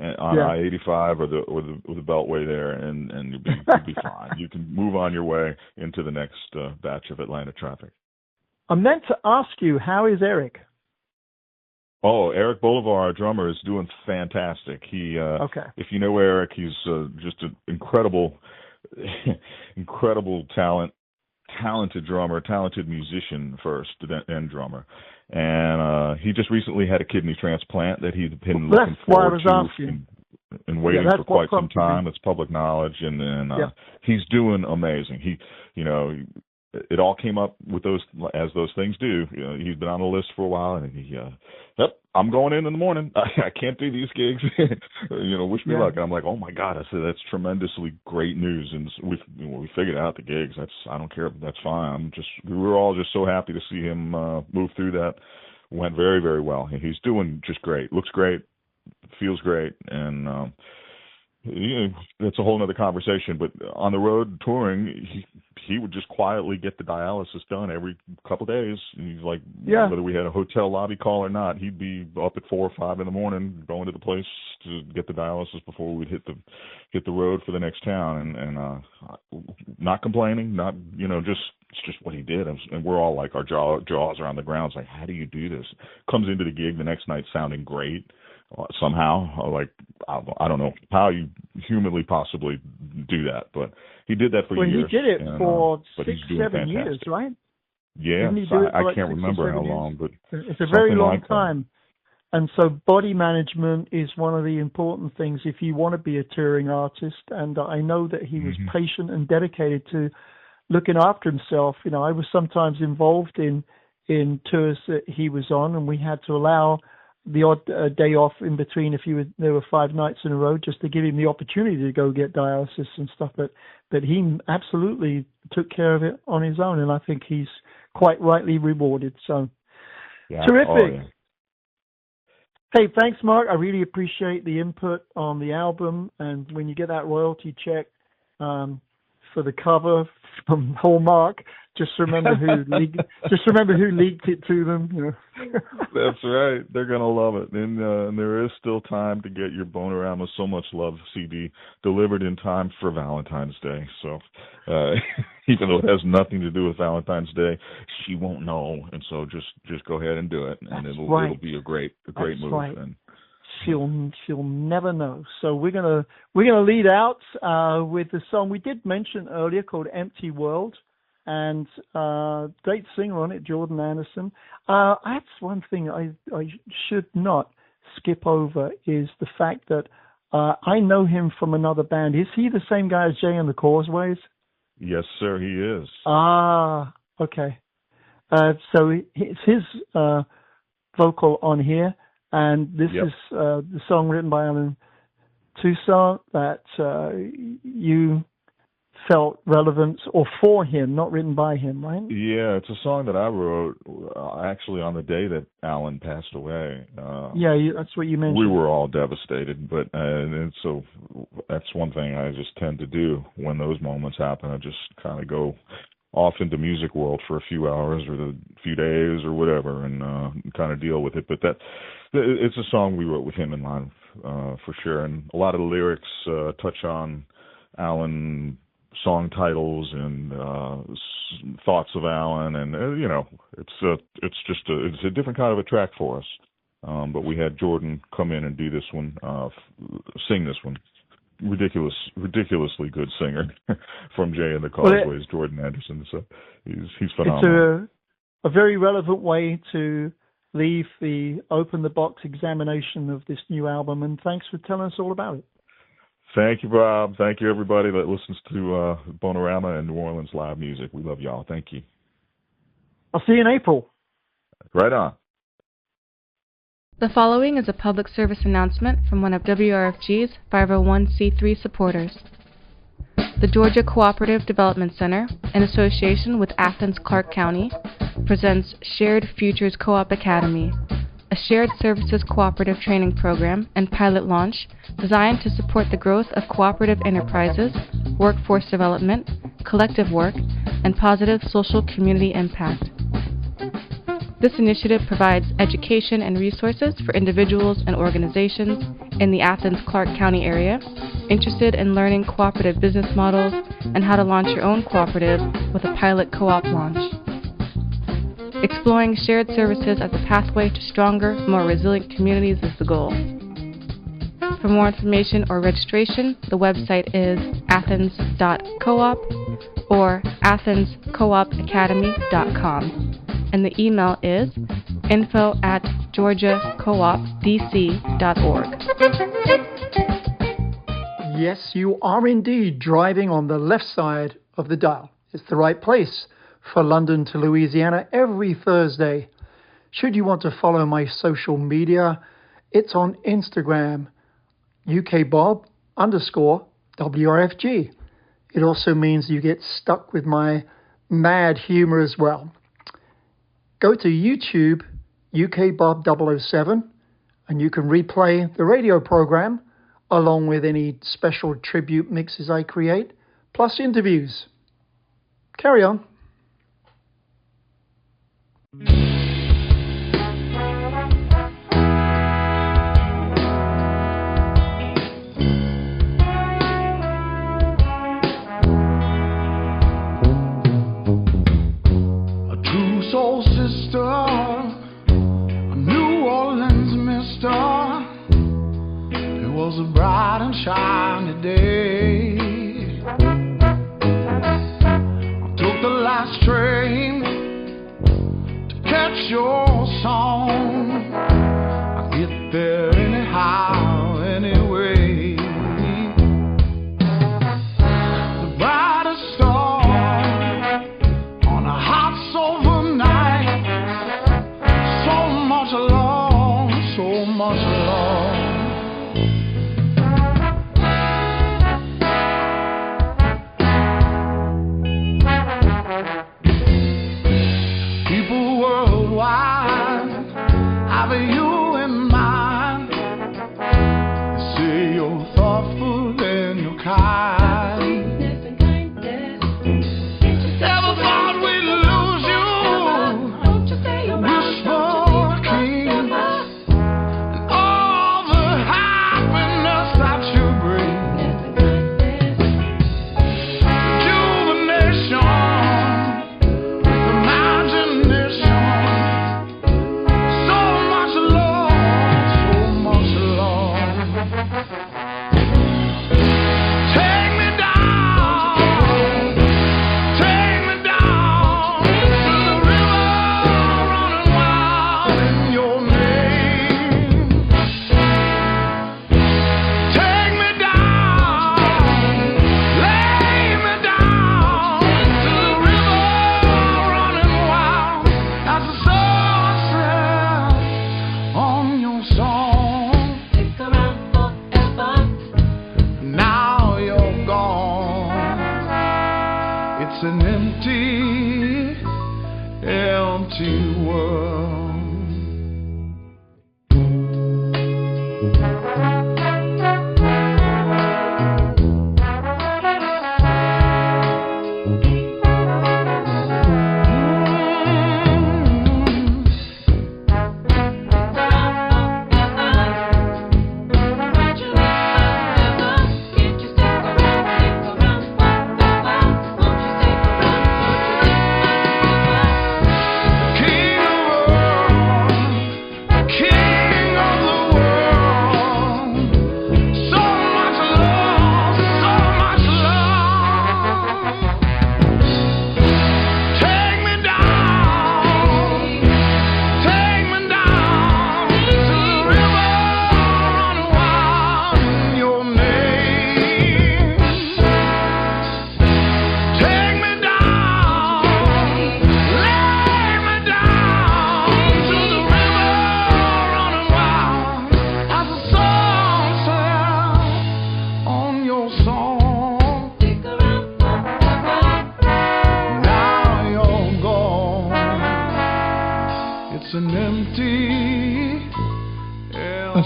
Speaker 16: On I-85 or the Beltway there, and you'll be fine. You can move on your way into the next batch of Atlanta traffic.
Speaker 15: I meant to ask you, how is Eric?
Speaker 16: Oh, Eric Bolivar, our drummer, is doing fantastic. He, if you know Eric, he's just an incredible talented drummer, talented musician first, and drummer. And he just recently had a kidney transplant that he'd been looking forward to and waiting for quite some time. It's public knowledge, and he's doing amazing. He, you know, it all came up with those things do. You know, he's been on the list for a while, and he, I'm going in the morning. I can't do these gigs. You know, wish me luck. And I'm like, oh my God! I said that's tremendously great news, and we figured out the gigs. I don't care. That's fine. We were all just so happy to see him move through that. Went very, very well. He's doing just great. Looks great. Feels great, and that's a whole other conversation. But on the road touring, he would just quietly get the dialysis done every couple of days. He's like, whether we had a hotel lobby call or not, he'd be up at 4 or 5 in the morning going to the place to get the dialysis before we'd hit the road for the next town. And not complaining, not, you know, just it's just what he did. And we're all like, our jaws are on the ground. It's like, how do you do this? Comes into the gig the next night sounding great. Somehow, like, I don't know how you humanly possibly do that, but he did that for years.
Speaker 15: Well, he did it for 6-7 years, right?
Speaker 16: Yeah, I can't remember how long, but
Speaker 15: it's a very long time. And so body management is one of the important things if you want to be a touring artist. And I know that he was patient and dedicated to looking after himself. You know, I was sometimes involved in tours that he was on, and we had to allow the odd day off in between there were 5 nights in a row, just to give him the opportunity to go get dialysis and stuff. But he absolutely took care of it on his own, and I think he's quite rightly rewarded. So terrific.
Speaker 16: Oh, yeah.
Speaker 15: Hey, thanks, Mark. I really appreciate the input on the album, and when you get that royalty check for the cover from Hallmark, just remember who leaked it to them. You know.
Speaker 16: That's right. They're gonna love it, and there is still time to get your BONERAMA So Much Love CD delivered in time for Valentine's Day. So even though it has nothing to do with Valentine's Day, she won't know, and so just go ahead and do it, and it'll be a great move.
Speaker 15: Right. And she'll never know. So we're gonna lead out with the song we did mention earlier called "Empty World." And great singer on it, Jordan Anderson. That's one thing I should not skip over is the fact that I know him from another band. Is he the same guy as Jay and the Causeways?
Speaker 16: Yes, sir, he is.
Speaker 15: Ah, okay. So it's his vocal on here, and this is the song written by Alan Toussaint that you felt relevant, or for him, not written by him, right?
Speaker 16: Yeah, it's a song that I wrote actually on the day that Alan passed away.
Speaker 15: That's what you mentioned.
Speaker 16: We were all devastated, but and so that's one thing I just tend to do when those moments happen. I just kind of go off into music world for a few hours or a few days or whatever, and kind of deal with it. But it's a song we wrote with him in mind for sure, and a lot of the lyrics touch on Alan song titles and thoughts of Alan, and it's a different kind of a track for us. But we had Jordan come in and do this one, sing this one. Ridiculously good singer from Jay and the Causeways, Jordan Anderson. So he's phenomenal.
Speaker 15: It's a very relevant way to open the box examination of this new album, and thanks for telling us all about it.
Speaker 16: Thank you, Bob. Thank you, everybody that listens to BONERAMA and New Orleans live music. We love y'all. Thank you.
Speaker 15: I'll see you in April.
Speaker 16: Right on.
Speaker 20: The following is a public service announcement from one of WRFG's 501c3 supporters. The Georgia Cooperative Development Center, in association with Athens-Clarke County, presents Shared Futures Co-op Academy, a shared services cooperative training program and pilot launch designed to support the growth of cooperative enterprises, workforce development, collective work, and positive social community impact. This initiative provides education and resources for individuals and organizations in the Athens-Clarke County area interested in learning cooperative business models and how to launch your own cooperative with a pilot co-op launch. Exploring shared services as a pathway to stronger, more resilient communities is the goal. For more information or registration, the website is athens.coop or athenscoopacademy.com, and the email is info@georgiacoopdc.org.
Speaker 15: Yes, you are indeed driving on the left side of the dial. It's the right place for London to Louisiana every Thursday. Should you want to follow my social media, it's on Instagram, UKBob_WRFG. It also means you get stuck with my mad humor as well. Go to YouTube, UKBob007, and you can replay the radio program along with any special tribute mixes I create, plus interviews. Carry on.
Speaker 5: A true soul sister, a New Orleans mister. It was a bright and shiny day. I took the last train to catch your song. I get there anyhow, anyway. The brightest star on a hot summer night. So much alone, so much alone. People worldwide have you in mind. They say you're thoughtful and you're kind. Never thought we'd lose you. Whisper king and all the happiness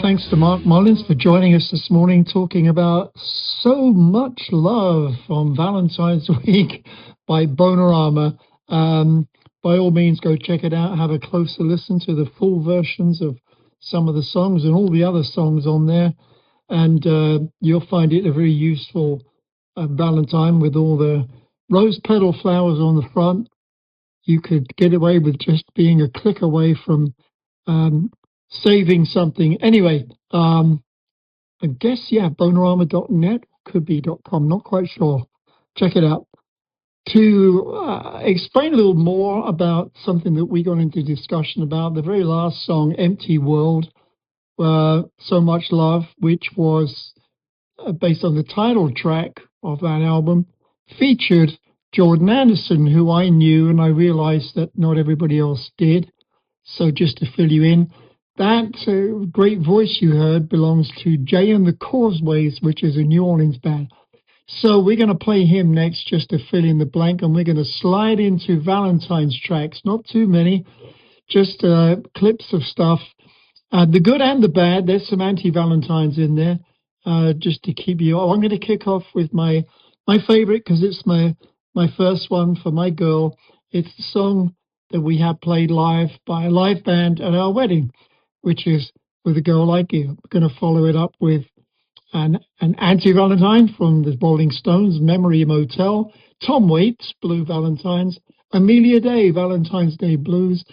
Speaker 6: Thanks to Mark Mullins for joining us this morning, talking about So Much Love on Valentine's Week by BONERAMA. By all means, go check it out, have a closer listen to the full versions of some of the songs and all the other songs on there, and you'll find it a very useful Valentine with all the rose petal flowers on the front. You could get away with just being a click away from saving something. Anyway, I guess, bonerama.net, could be .com, not quite sure. Check it out. To explain a little more about something that we got into discussion about, the very last song, Empty World, So Much Love, which was based on the title track of that album, featured Jordan Anderson, who I knew, and I realized that not everybody else did. So just to fill you in, that great voice you heard belongs to Jay and the Causeways, which is a New Orleans band. So we're going to play him next just to fill in the blank, and we're going to slide into Valentine's tracks. Not too many, just clips of stuff. The good and the bad. There's some anti-Valentines in there, just to keep you. I'm going to kick off with my favorite, because it's my first one for my girl. It's the song that we had played live by a live band at our wedding, which is With a Girl Like You. We're going to follow it up with an anti-Valentine from the Rolling Stones, Memory Motel, Tom Waits, Blue Valentines, Amelia Day, Valentine's Day Blues,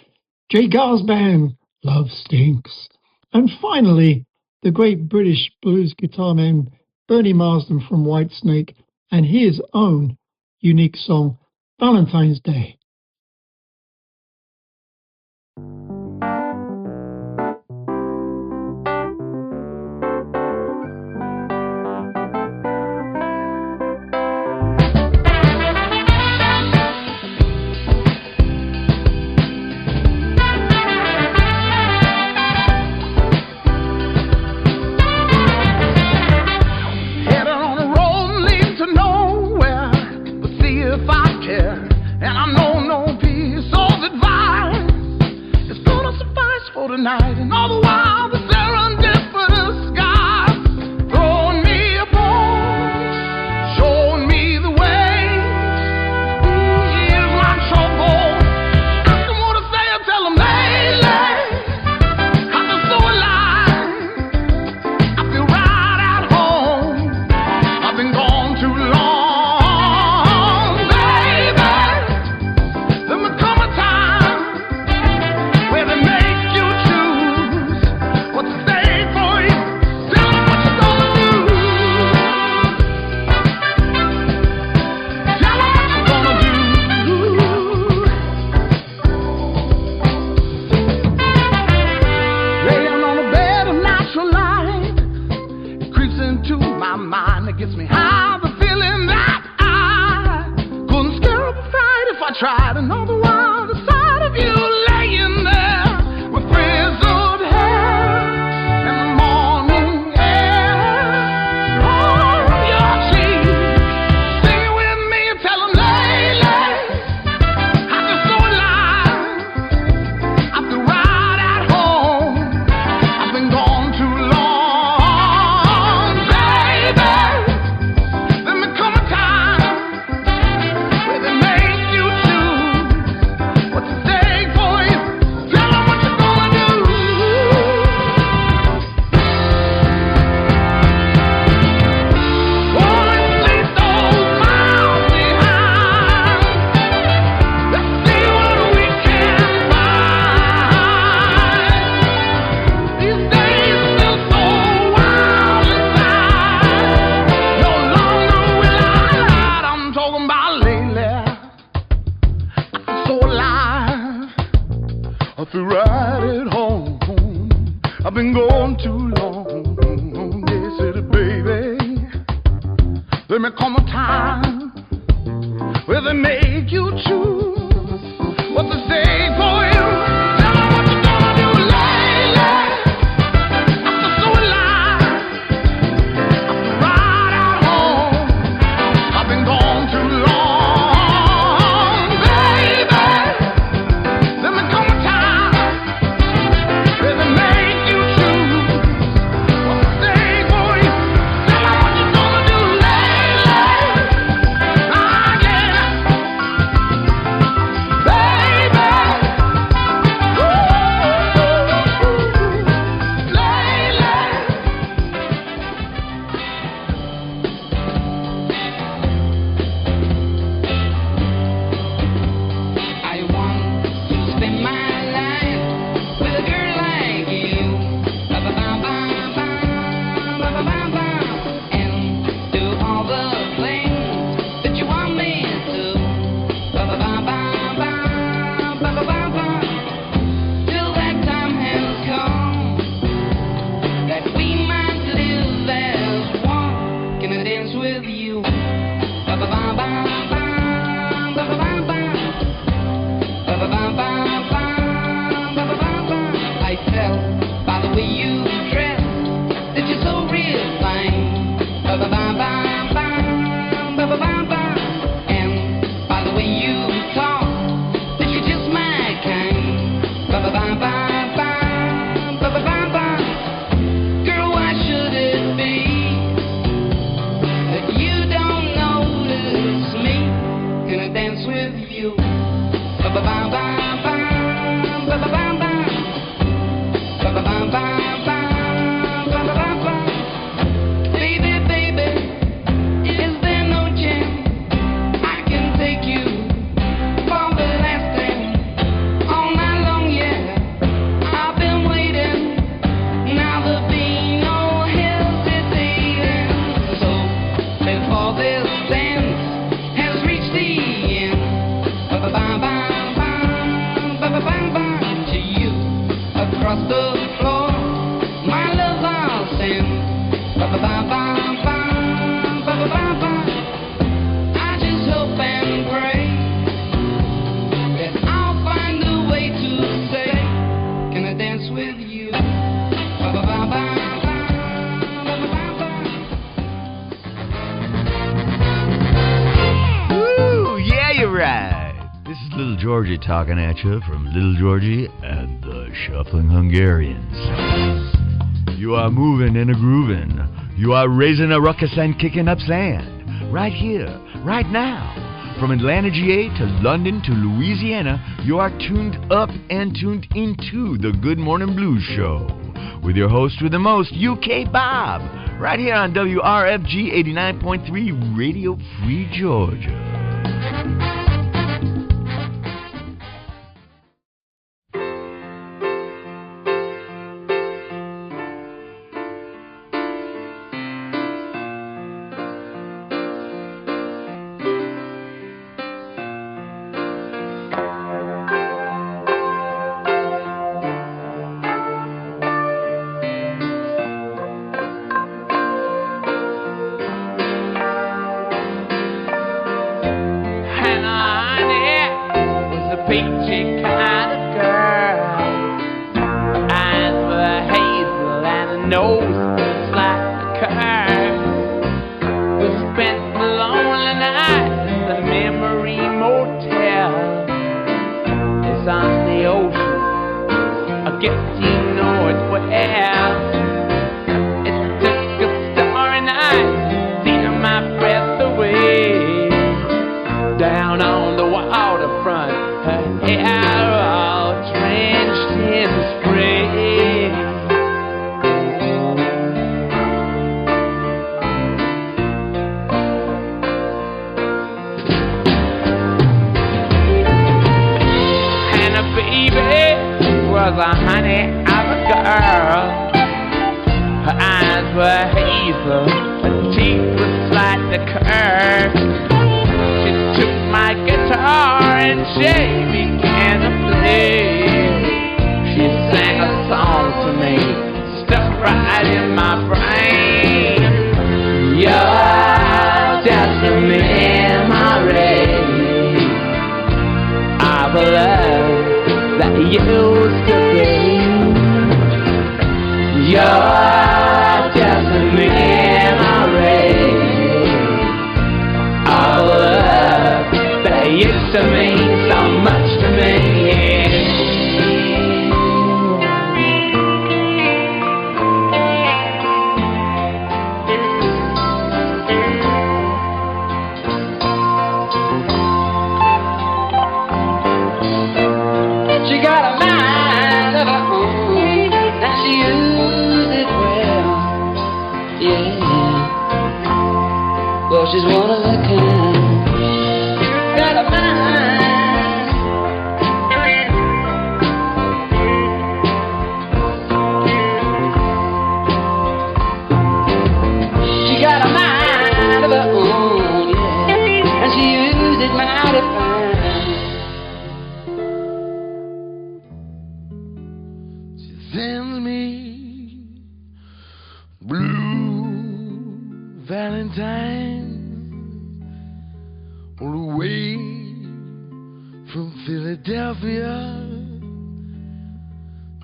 Speaker 6: Jay Gar's band, Love Stinks, and finally, the great British blues guitar man, Bernie Marsden from Whitesnake, and his own unique song, Valentine's Day.
Speaker 9: And I know
Speaker 5: I've been gone too long. They said, baby, there may come a time where they make you choose what to say for you.
Speaker 21: Talking at you from Little Georgie and the Shuffling Hungarians. You are moving and a grooving. You are raising a ruckus and kicking up sand. Right here, right now. From Atlanta, GA to London to Louisiana, you are tuned up and tuned into the Good Morning Blues Show with your host with the most, UK Bob, right here on WRFG 89.3 Radio Free Georgia.
Speaker 22: She began to play. She sang a song to me.
Speaker 12: right in my brain. You're just a memory of a love that used to be. You're just a memory of a love that used to mean so much to me. She got a mind of her own, and she used it well, yeah. Well, she's one of a kind. Got a mind. She got a mind of her own, yeah, and she used it mighty fine.
Speaker 9: Sends me blue Valentine all the way from Philadelphia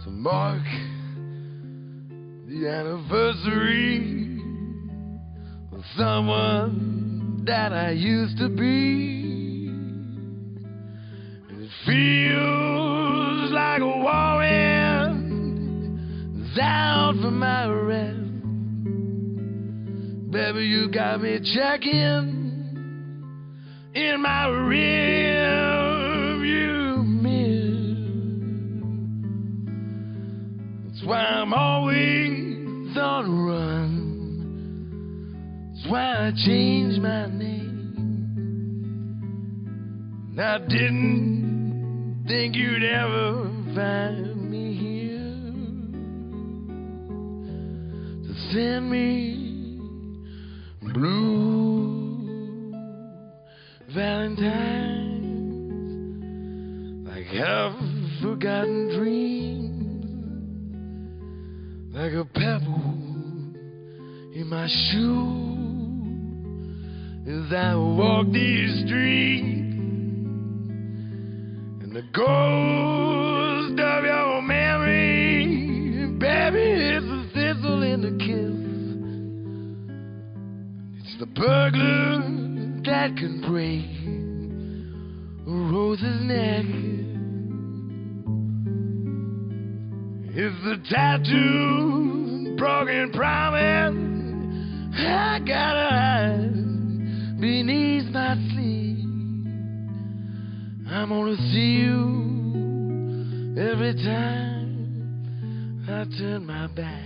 Speaker 9: to mark the anniversary of someone that I used to be. And it feels like a warrant out for my arrest. Baby, you got me checking in my rearview mirror. That's why I'm always on the run. That's why I changed my name. And I didn't think you'd ever find me here. Send me blue Valentines, like half-forgotten dreams, like a pebble in my shoe as I walk these streets, and the ghost of your memory, baby, it's a sizzle in the kiss. It's the burglar that can break a rose's neck. It's the tattoo, broken promise I gotta hide beneath my sleeve. I'm gonna see you every time I turn my back.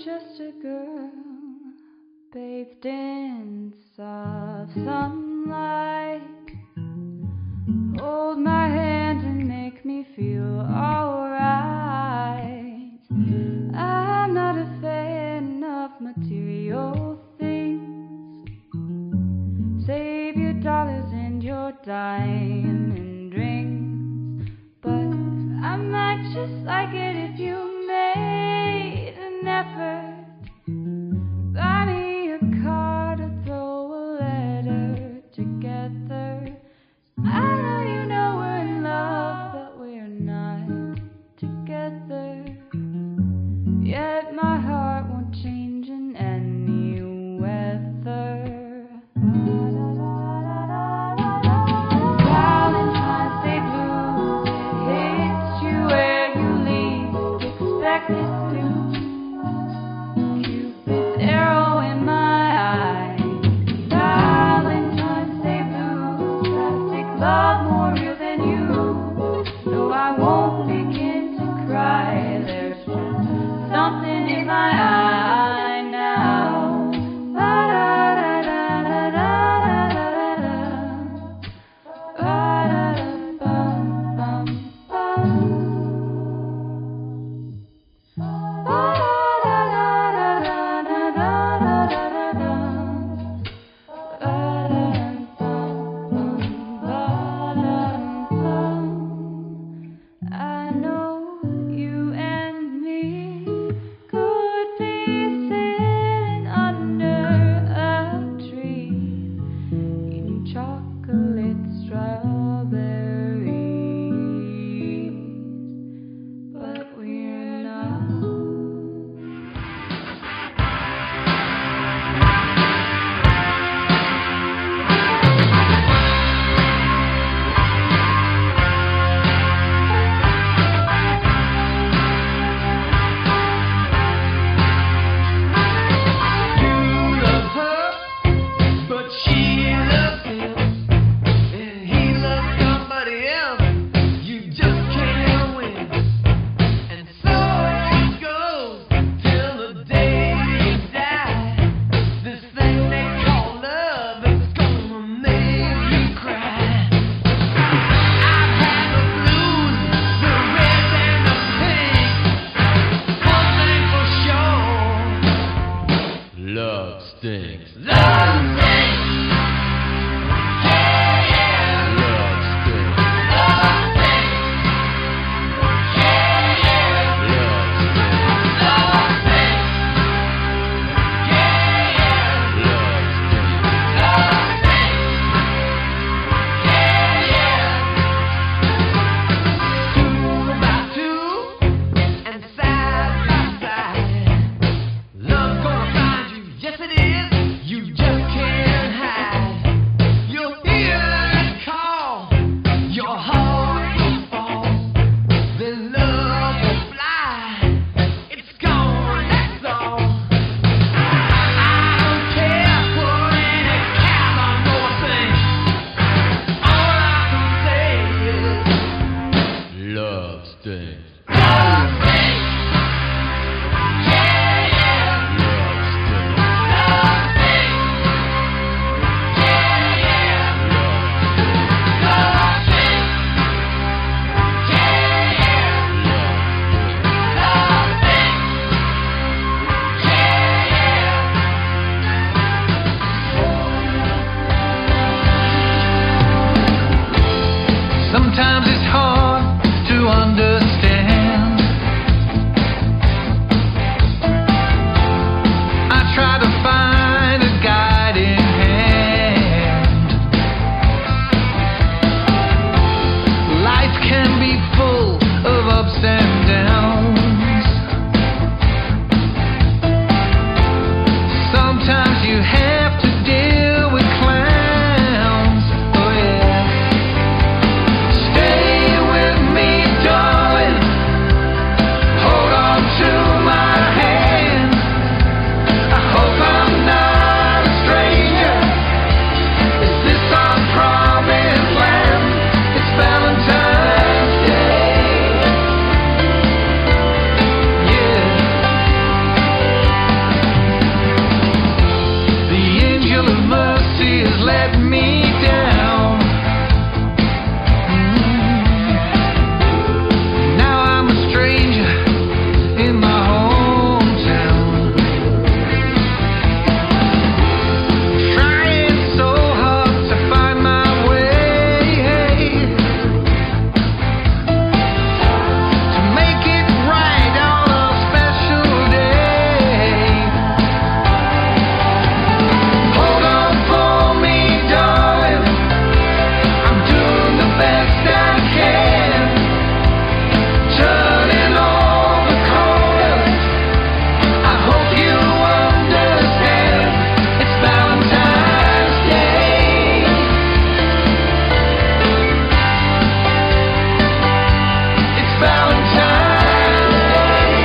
Speaker 1: Just a girl bathed in soft sunlight. Hold my hand and make me feel alright. I'm not a fan of material things. Save your dollars and your diamond rings. But I might just like it if you made an effort. Buy me a card or throw a letter together. I know you know we're in love, but we're not together. Yet my heart won't change in any weather. Valentine's Day blues, it hits you where you least expect.
Speaker 21: stings.
Speaker 2: Sometimes it's hard to understand. I try to find a guiding hand. Life can be full of ups and downs. Sometimes you have to deal with clowns. Oh yeah. Stay with me, darling. Hold on to my hand. I hope I'm not a stranger. Is this our promised land? It's Valentine's Day. Yeah. The angel of mercy has let me down. Now I'm a stranger in my hometown. Trying so hard to find my way to make it right on a special day. Hold on for me, darling. I'm doing the best I can. Turning all the corners. I hope you understand. It's Valentine's Day. It's Valentine's Day.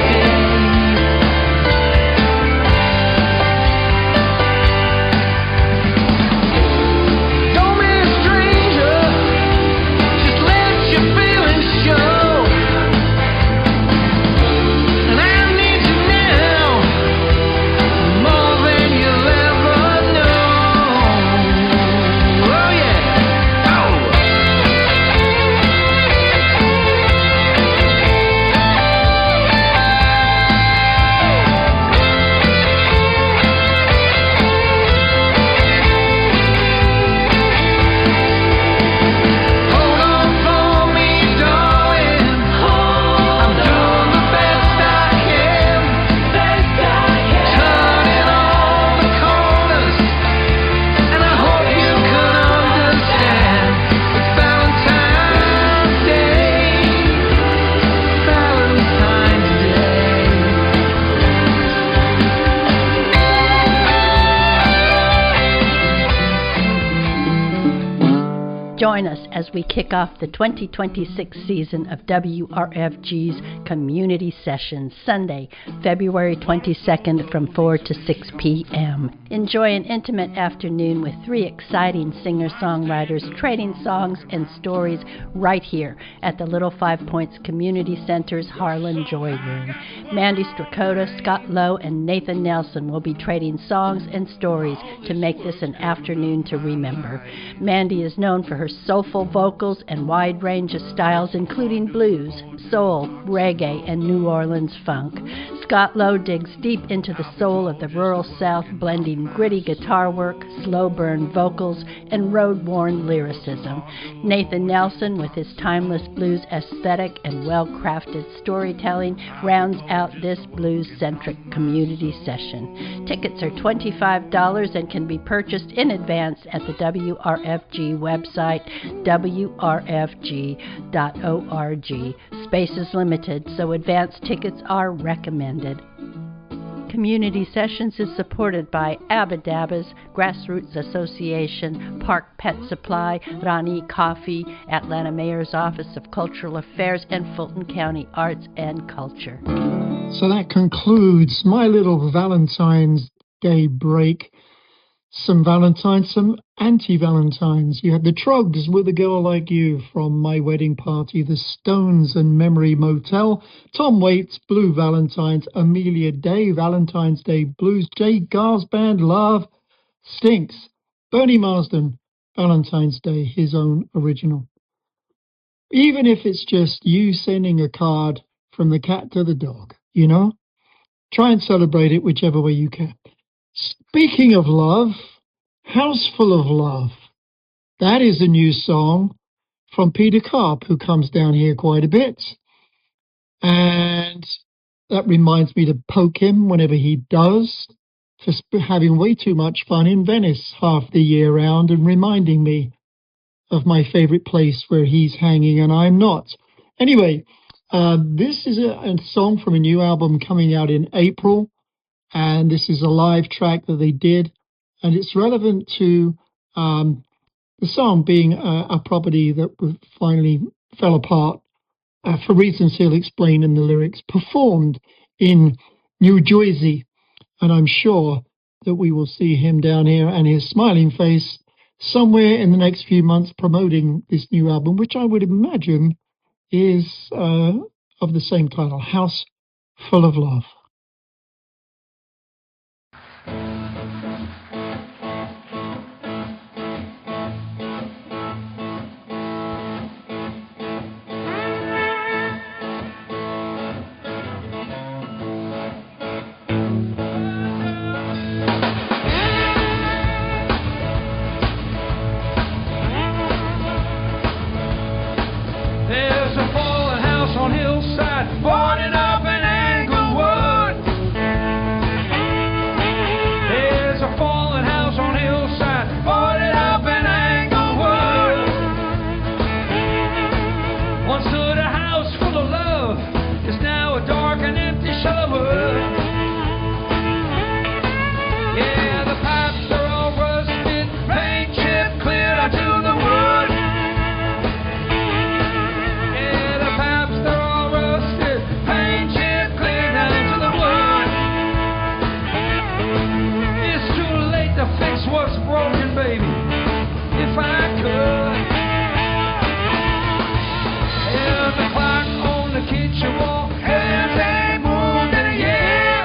Speaker 2: Don't be a stranger. Just let your feelings show. And I need you now more than you'll ever know. Oh yeah. Oh. Hold on for me, darling. I'm doing the best I can. Turning all the corners, and I hope you can understand. It's Valentine's Day. Valentine's
Speaker 22: Join us as we kick off the 2026 season of WRFG's Community Sessions, Sunday, February 22nd from 4 to 6 p.m. Enjoy an intimate afternoon with 3 exciting singer-songwriters trading songs and stories right here at the Little 5 Points Community Center's Harlan Joy Room. Mandy Strakota, Scott Lowe, and Nathan Nelson will be trading songs and stories to make this an afternoon to remember. Mandy is known for her soulful vocals and wide range of styles, including blues, soul, reggae, and New Orleans funk. Scott Lowe digs deep into the soul of the rural South, blending gritty guitar work, slow burn vocals, and road-worn lyricism. Nathan Nelson, with his timeless blues aesthetic and well-crafted storytelling, rounds out this blues-centric community session. Tickets are $25 and can be purchased in advance at the WRFG website, wrfg.org. Space is limited, so advance tickets are recommended. Community Sessions is supported by Abba-Dabba's Grassroots Association, Park Pet Supply, Rani Coffee, Atlanta Mayor's Office of Cultural Affairs, and Fulton County Arts and Culture.
Speaker 6: So that concludes my little Valentine's Day break. some Valentines, some anti-Valentines. You had the Trogs with A Girl Like You from My Wedding Party, the Stones and Memory Motel, Tom Waits, Blue Valentines, Amelia Day, Valentine's Day Blues, Jay Gar's Band, Love Stinks, Bernie Marsden, Valentine's Day, his own original. Even if it's just you sending a card from the cat to the dog, you know? Try and celebrate it whichever way you can. Speaking of love, House Full of Love. That is a new song from Peter KARP, who comes down here quite a bit. And that reminds me to poke him whenever he does, for having way too much fun in Venice half the year round and reminding me of my favorite place where he's hanging and I'm not. Anyway, this is a song from a new album coming out in April, and this is a live track that they did, and it's relevant to the song being a property that finally fell apart for reasons he'll explain in the lyrics, performed in New Jersey, and I'm sure that we will see him down here and his smiling face somewhere in the next few months promoting this new album, which I would imagine is of the same title, House Full of Love.
Speaker 2: Boarded up in Englewood. There's a fallen house on hillside, boarded up in Englewood. Once stood a house full of love, it's now a dark and empty shell of wood. Yeah, the pipes are all rusted, paint chip cleared out to the wood. Yeah, the pipes are all rusted, paint chip cleared down to the wood. It's too late to fix what's broken, baby, if I could. Yeah, the clock on the kitchen wall hasn't moved in a year.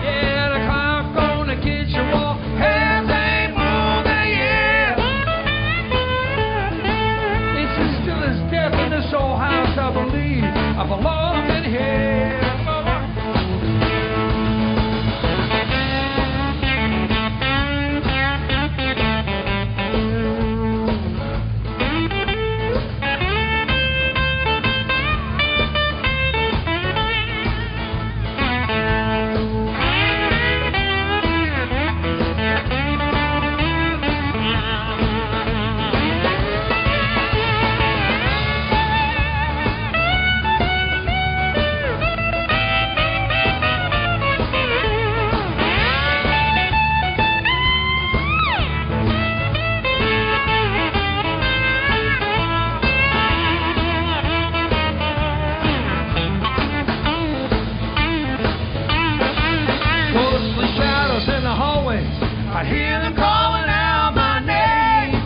Speaker 2: Yeah, the clock on the kitchen wall hasn't moved in a year. It's as still as death in this old house, I believe I belong in here. Ghostly shadows in the hallways, I hear them calling out my name.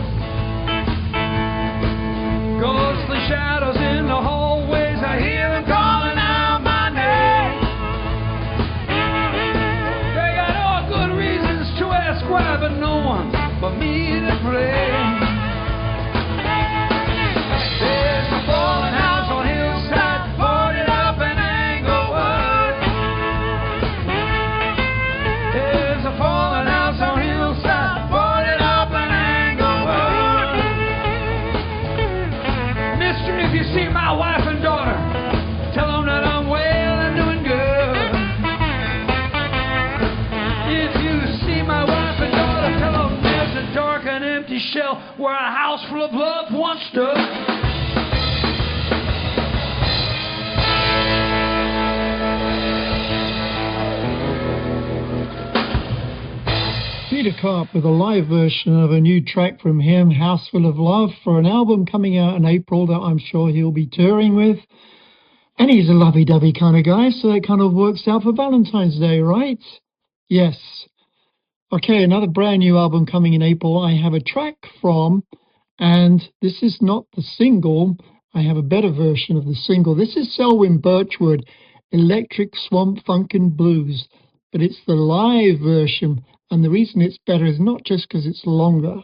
Speaker 2: Ghostly shadows in the hallways, I hear them calling out my name. They got all good reasons to ask why, but no one but me to blame. There's a fallen house on hillside, boarded up in Englewood. There's a fallen house on hillside, boarded up in Englewood. Mister, if you see my wife and daughter, tell them that I'm well and doing good. If you see my wife and daughter, tell them there's a dark and empty shell where a house full of love once stood.
Speaker 6: Peter KARP with a live version of a new track from him, House Full of Love, for an album coming out in April that I'm sure he'll be touring with. And he's a lovey-dovey kind of guy, so that kind of works out for Valentine's Day, right? Yes. Okay, another brand new album coming in April. I have a track from, and this is not the single. I have a better version of the single. This is SELWYN Birchwood, Electric Swamp Funkin' Blues, but it's the live version. And the reason it's better is not just because it's longer.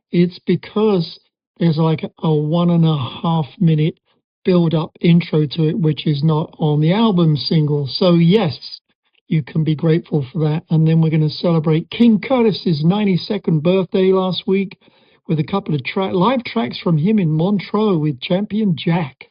Speaker 6: It's because there's like a 1.5 minute build-up intro to it, which is not on the album single. So yes, you can be grateful for that. And then we're going to celebrate King Curtis's 92nd birthday last week with a couple of live tracks from him in Montreux with Champion Jack.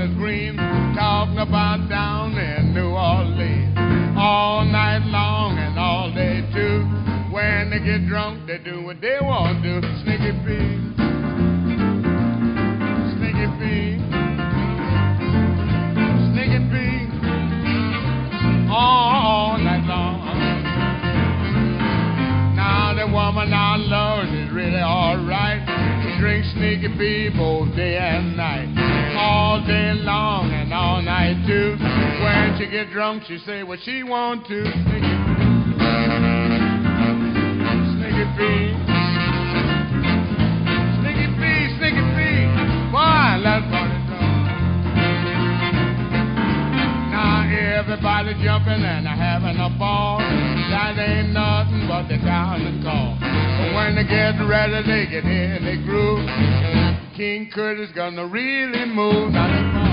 Speaker 3: Collard Green, talking about down in New Orleans. All night long and all day too. When they get drunk, they do what they want to. Sneaky Pete, Sneaky Pete, Sneaky Pete, all night long. Now the woman I love is really alright. She drinks Sneaky Pete both day and night. All day long and all night too. When she get drunk, she say what she want to. Sneaky Pete, Sneaky Pete, Sneaky Pete, boy, let's party drum. Now everybody jumping and having a ball. That ain't nothing but the counting call. But when they get ready, they get in the groove. King Curtis gonna really move. Now let's go.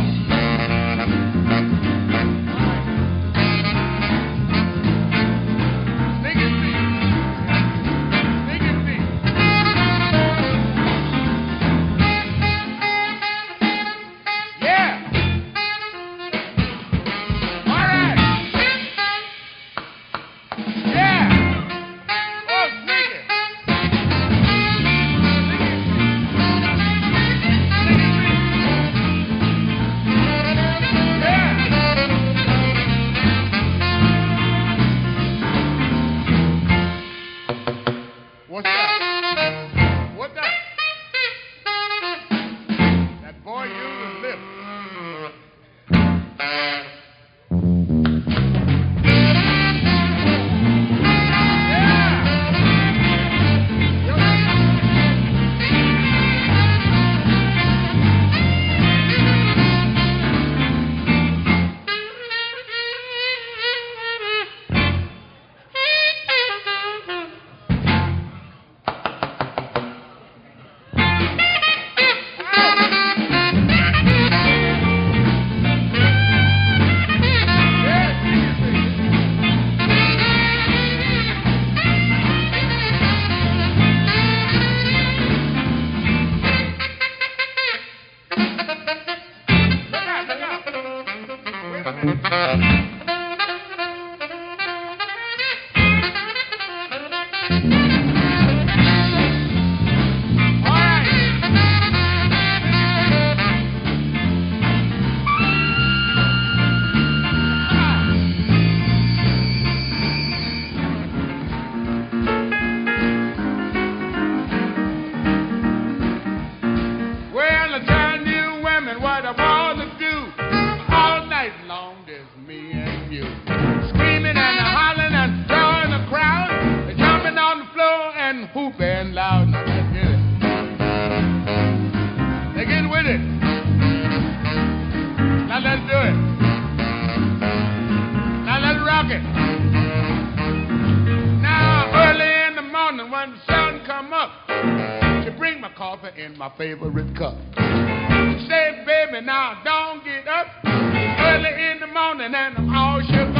Speaker 3: In my favorite cup. Say, baby, now don't get up early in the morning and I'm all shook